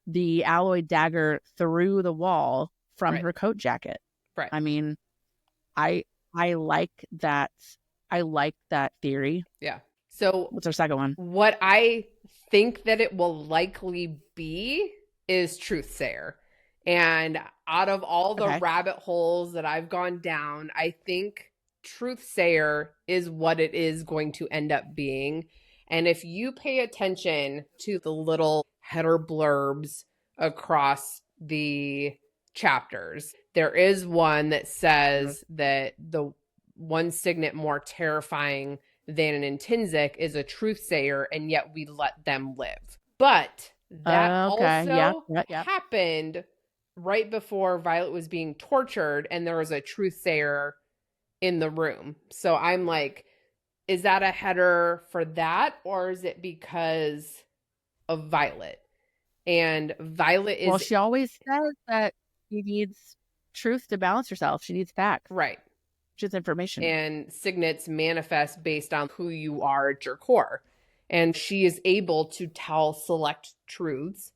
the alloy dagger through the wall from her coat jacket. Right. I mean, I like that. I like that theory. Yeah. So what's our second one? What I think that it will likely be is Truthsayer. And out of all the rabbit holes that I've gone down, I think Truthsayer is what it is going to end up being. And if you pay attention to the little header blurbs across the chapters, there is one that says that the one signet more terrifying than an intrinsic is a Truthsayer, and yet we let them live. But that also happened right before Violet was being tortured, and there was a Truthsayer in the room. So I'm like, is that a header for that, or is it because of Violet? And Violet is... Well, she always says that she needs truth to balance herself. She needs facts. Right. Just information. And signets manifest based on who you are at your core. And she is able to tell select truths.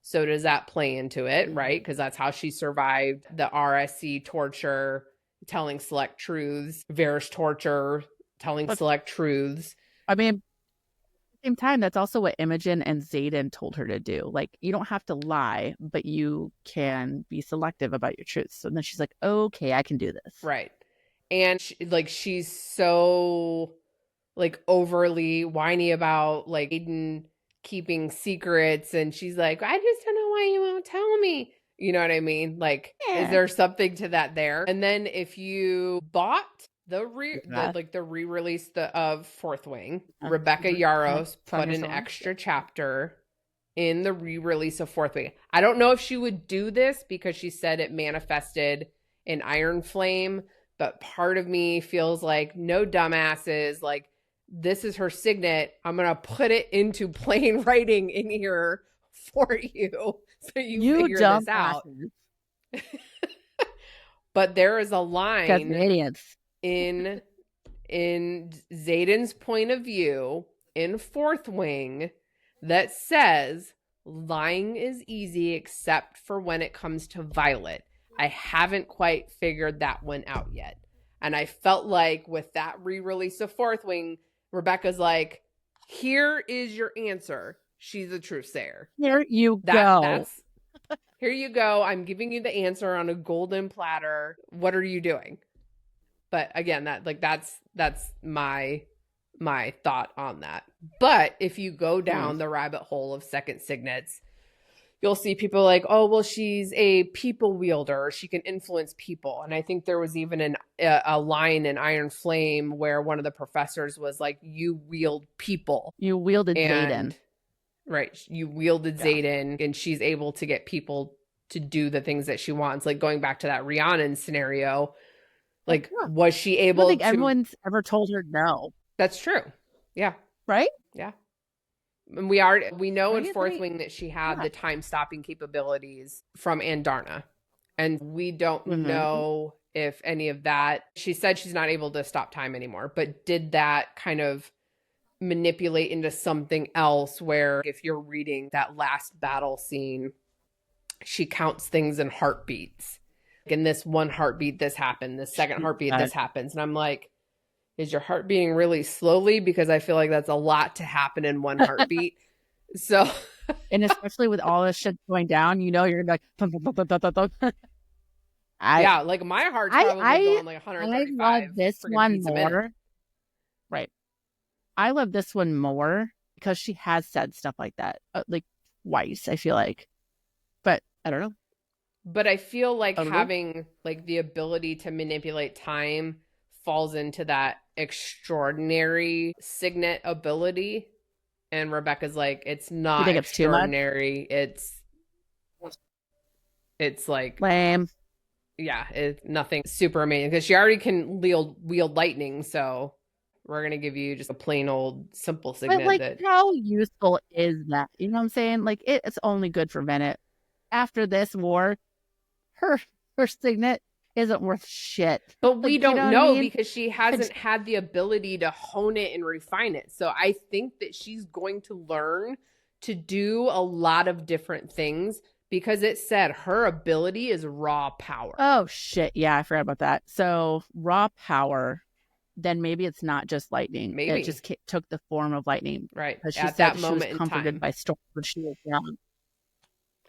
So does that play into it, right? Because that's how she survived the RSC torture, telling select truths, Varys torture, telling select truths. I mean, at the same time, that's also what Imogen and Xaden told her to do. Like, you don't have to lie, but you can be selective about your truths. So then she's like, okay, I can do this. Right. And she's so like overly whiny about like Aiden keeping secrets, and she's like, I just don't know why you won't tell me. You know what I mean? Like, is there something to that there? And then if you bought the re-release of Fourth Wing, Rebecca Yarros put an extra chapter in the re-release of Fourth Wing. I don't know if she would do this because she said it manifested in Iron Flame, but part of me feels like, no dumbasses, like, this is her signet. I'm going to put it into plain writing in here for you so you figure dumb this out. asses. But there is a Because line idiots. in Xaden's point of view in Fourth Wing that says lying is easy except for when it comes to Violet. I haven't quite figured that one out yet. And I felt like with that re-release of Fourth Wing, Rebecca's like, here is your answer. She's a truth sayer. Here you go. That's here you go. I'm giving you the answer on a golden platter. What are you doing? But again, that's my thought on that. But if you go down the rabbit hole of second signets, you'll see people like, oh, well, she's a people wielder. She can influence people. And I think there was even a line in Iron Flame where one of the professors was like, you wield people. You wielded Xaden. Right. You wielded Xaden, and she's able to get people to do the things that she wants. Like going back to that Rhiannon scenario, like, was she able to... I don't think everyone's ever told her no. That's true. Yeah. Right? Yeah. And we know in Fourth Wing that she had the time-stopping capabilities from Andarna. And we don't know if any of that... She said she's not able to stop time anymore, but did that kind of manipulate into something else where if you're reading that last battle scene, she counts things in heartbeats. In this one heartbeat, this happened. This second heartbeat, this happens. And I'm like, is your heart beating really slowly? Because I feel like that's a lot to happen in one heartbeat. So, and especially with all this shit going down, you know, you're gonna be like, yeah, like my heart's probably going like 135. I love this one more. Right. I love this one more because she has said stuff like that, like twice, I feel like. But I don't know. But I feel like having like the ability to manipulate time falls into that extraordinary signet ability. And Rebecca's like, it's not extraordinary. It's like lame. Yeah, it's nothing super amazing because she already can wield lightning. So we're gonna give you just a plain old simple signet. But like, how useful is that? You know what I'm saying? Like, it's only good for Bennett. After this war, her signet isn't worth shit. But we don't know because she hasn't had the ability to hone it and refine it. So I think that she's going to learn to do a lot of different things because it said her ability is raw power. Oh, shit. Yeah, I forgot about that. So raw power, then maybe it's not just lightning. Maybe. It just took the form of lightning. Right. Because she said she was comforted by storm when she was young.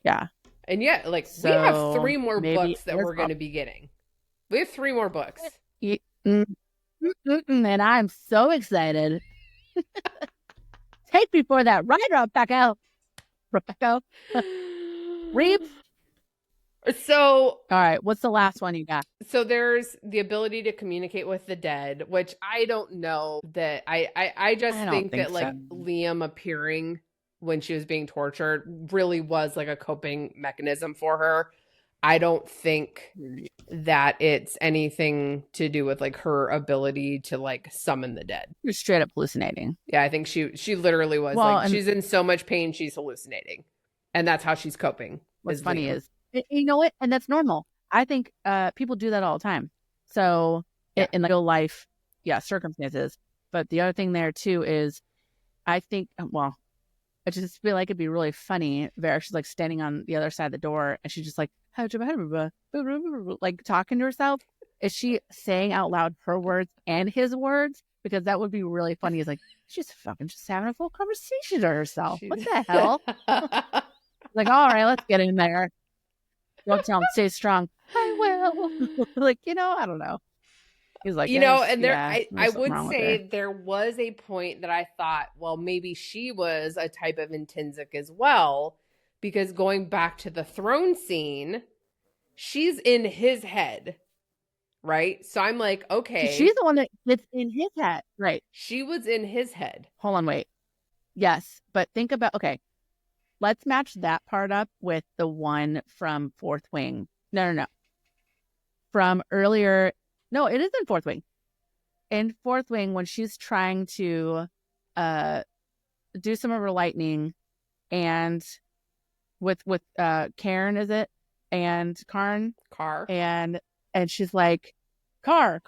Yeah. And yet, like, we have 3 more books that we're going to be getting. We have 3 more books. And I'm so excited. Take me for that ride, Rebecca. Reap. So, all right, what's the last one you got? So there's the ability to communicate with the dead, which I don't know that I just think that like Liam appearing when she was being tortured really was like a coping mechanism for her. I don't think that it's anything to do with like her ability to like summon the dead. You're straight up hallucinating. Yeah, I think she literally was she's in so much pain she's hallucinating. And that's how she's coping. What's funny is, you know what? And that's normal. I think people do that all the time. So in real life, circumstances. But the other thing there too is, I think, I just feel like it'd be really funny. Vera, she's like standing on the other side of the door, and she's just like, like talking to herself. Is she saying out loud her words and his words? Because that would be really funny. It's like she's fucking just having a full conversation to herself. What the hell? Like, all right, let's get in there. Don't tell him, stay strong. I will. Like, I don't know. He's like, and there, I would say there was a point that I thought, well, maybe she was a type of intrinsic as well, because going back to the throne scene, she's in his head, right? So I'm like, okay. She's the one that's in his head, right? She was in his head. Hold on, wait. Yes, but think about, okay, let's match that part up with the one from Fourth Wing. No. From earlier. No, it is in Fourth Wing. In Fourth Wing, when she's trying to do some of her lightning and with Karen, is it? And Karn. Car. And she's like, Karen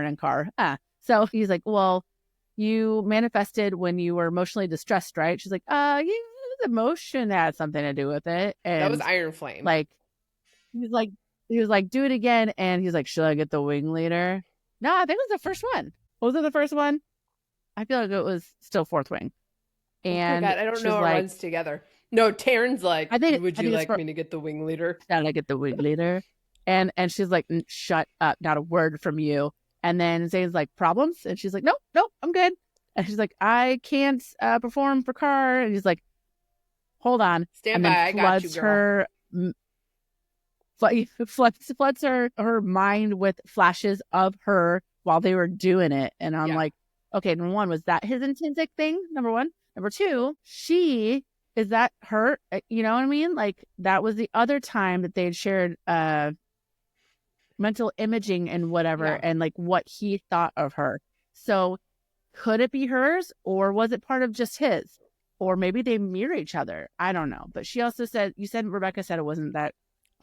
and Car. So he's like, well, you manifested when you were emotionally distressed, right? She's like, yeah, emotion had something to do with it. And that was Iron Flame. Like, he was like, do it again. And he's like, should I get the wing leader? No, I think it was the first one. Was it the first one? I feel like it was still fourth wing. And oh my God, I don't know. It runs together. No, Taryn's like, would you like me to get the wing leader? Should I get the wing leader? And she's like, shut up, not a word from you. And then Zane's like, problems? And she's like, nope, I'm good. And she's like, I can't perform for Car. And he's like, hold on. Stand by, I got you, girl. Floods her mind with flashes of her while they were doing it. And I'm like, okay, number one, was that his intrinsic thing? Number one. Number two, is that her? You know what I mean? Like, that was the other time that they had shared mental imaging and whatever, and like what he thought of her. So could it be hers, or was it part of just his? Or maybe they mirror each other. I don't know. But she also said, Rebecca said it wasn't that.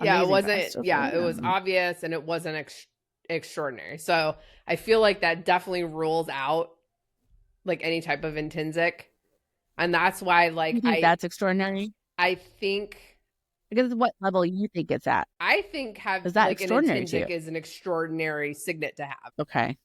Yeah, it wasn't. Yeah, it was obvious, and it wasn't extraordinary. So I feel like that definitely rules out like any type of intrinsic. And that's why, like, that's extraordinary. I think, because what level you think it's at? I think is that like extraordinary an intrinsic is an extraordinary signet to have. Okay.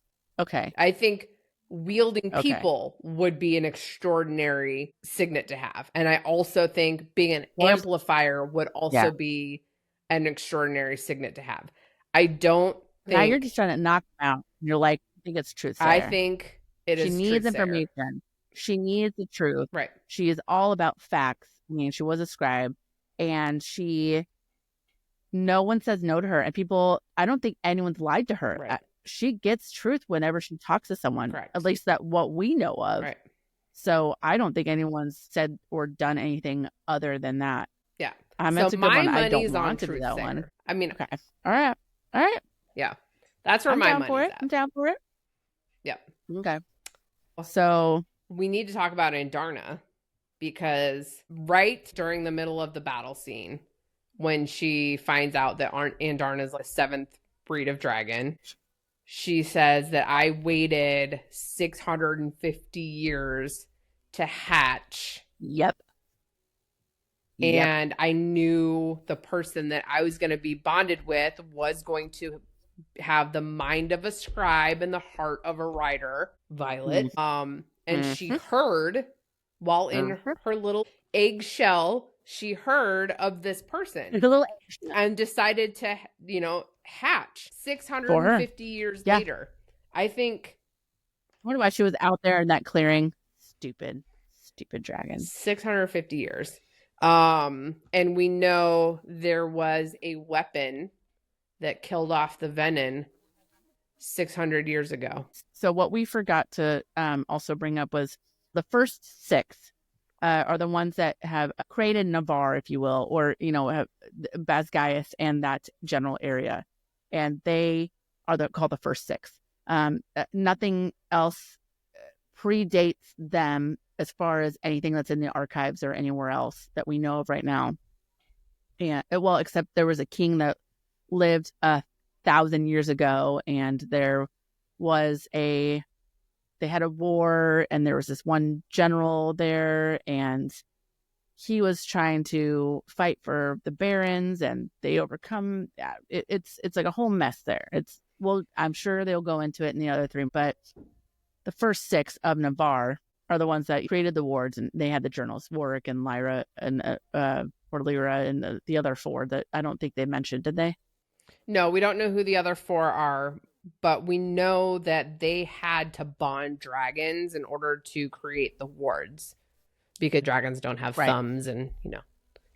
I think wielding people would be an extraordinary signet to have, and I also think being an amplifier would also be an extraordinary signet to have. I don't think. Now you're just trying to knock them out. You're like, I think it's truth. I think it is. She needs information. She needs the truth. Right. She is all about facts. I mean, she was a scribe, and no one says no to her. And people, I don't think anyone's lied to her. Right. She gets truth whenever she talks to someone. Correct. At least that what we know of. Right. So I don't think anyone's said or done anything other than that. Yeah. That's a good one. I don't want to do that one. I mean, okay. All right. Yeah. That's where my money's at. I'm down for it. Yeah. Okay. So we need to talk about Andarna, because right during the middle of the battle scene, when she finds out that Andarna is like the seventh breed of dragon, she says that I waited 650 years to hatch. Yep. And I knew the person that I was going to be bonded with was going to have the mind of a scribe and the heart of a writer, Violet. And she heard, while in her little eggshell, she heard of this person and decided to, hatch 650 years later. I think. I wonder why she was out there in that clearing. Stupid dragon. 650 years. And we know there was a weapon that killed off the venom 600 years ago. So what we forgot to also bring up was the first six are the ones that have created Navarre, if you will, or, have Basgaius and that general area. And they are called the first six. Nothing else predates them as far as anything that's in the archives or anywhere else that we know of right now. And except there was a king that lived 1,000 years ago, and they had a war, and there was this one general there, and he was trying to fight for the barons, and they overcome. It's like a whole mess there. I'm sure they'll go into it in the other three, but the first six of Navarre are the ones that created the wards, and they had the journals, Warwick and Lyra and or Lyra and the other four that I don't think they mentioned, did they? No, we don't know who the other four are, but we know that they had to bond dragons in order to create the wards, because dragons don't have thumbs and,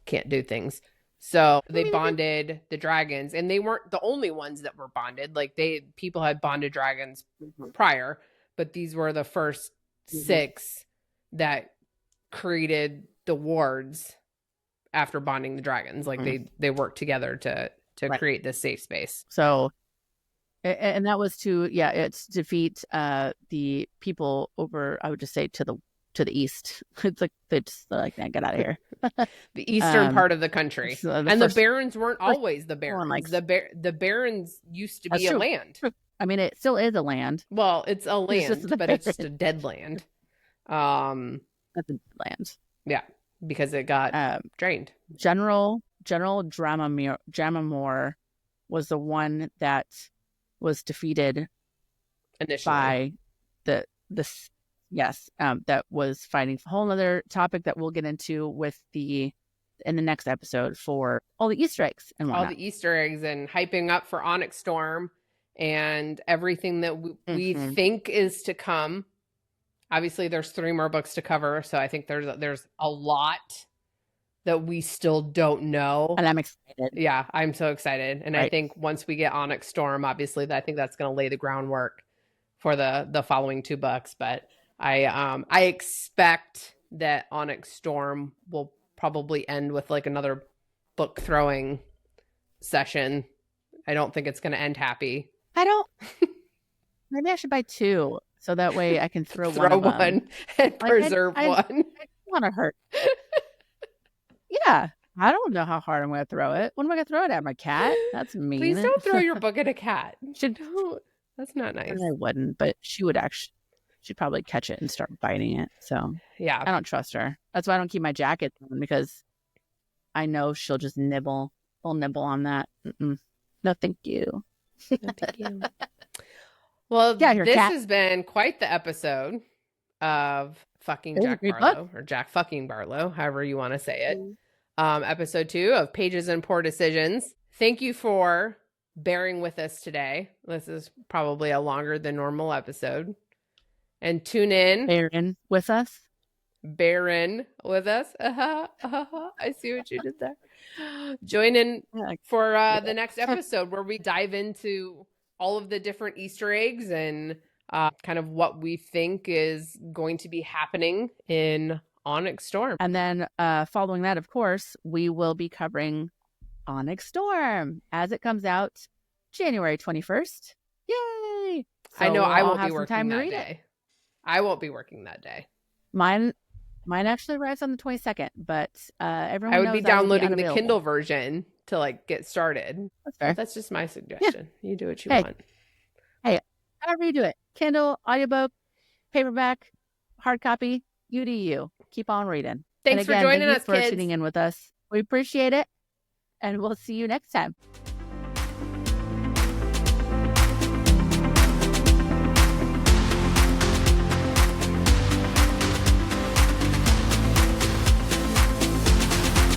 can't do things. So they bonded the dragons, and they weren't the only ones that were bonded. Like people had bonded dragons prior, but these were the first six that created the wards after bonding the dragons. Like they worked together to create this safe space. So, and that was to defeat the people over, I would just say, to the to the east. It's like they just like, get out of here. The eastern part of the country. So the barons weren't always the barons. like, the barons used to be a land. I mean, it still is a land. Well, it's a land, but it's just a dead land. That's a land. Yeah, because it got drained. General Dramamore was the one that was defeated initially by that was fighting a whole other topic that we'll get into in the next episode for all the Easter eggs and whatnot. All the Easter eggs and hyping up for Onyx Storm and everything that we think is to come. Obviously, there's 3 more books to cover, so I think there's a lot that we still don't know. And I'm excited. Yeah, I'm so excited. And right. I think once we get Onyx Storm, obviously, I think that's going to lay the groundwork for the following 2 books. But I expect that Onyx Storm will probably end with like another book throwing session. I don't think it's going to end happy. Maybe I should buy 2 so that way I can throw one and preserve one. I don't want to hurt. Yeah, I don't know how hard I'm going to throw it. What am I going to throw it at? My cat? That's mean. Please don't throw your book at a cat. That's not nice. I wouldn't, but she'd probably catch it and start biting it. So yeah, I don't trust her. That's why I don't keep my jacket on, because I know she'll just nibble. She'll nibble on that. No, thank you. No, thank you. Well, this has been quite the episode of fucking Jack Barlow, or Jack fucking Barlow, however you want to say it. Episode 2 of Pages and Poor Decisions. Thank you for bearing with us today. This is probably a longer than normal episode. And tune in. Bearing with us. Bearing with us. I see what you did there. Join in for the next episode where we dive into all of the different Easter eggs and kind of what we think is going to be happening in Onyx Storm. And then following that, of course, we will be covering Onyx Storm as it comes out January 21st. Yay! So I know I won't be working that day. I won't be working that day. Mine actually arrives on the 22nd, but everyone I would be downloading the Kindle version to like get started. That's fair. That's just my suggestion. Yeah. You do what you want. Hey, however you do it. Kindle, audiobook, paperback, hard copy, you do you. Keep on reading. Thanks for joining us, kids. Thank you for tuning in with us. We appreciate it, and we'll see you next time.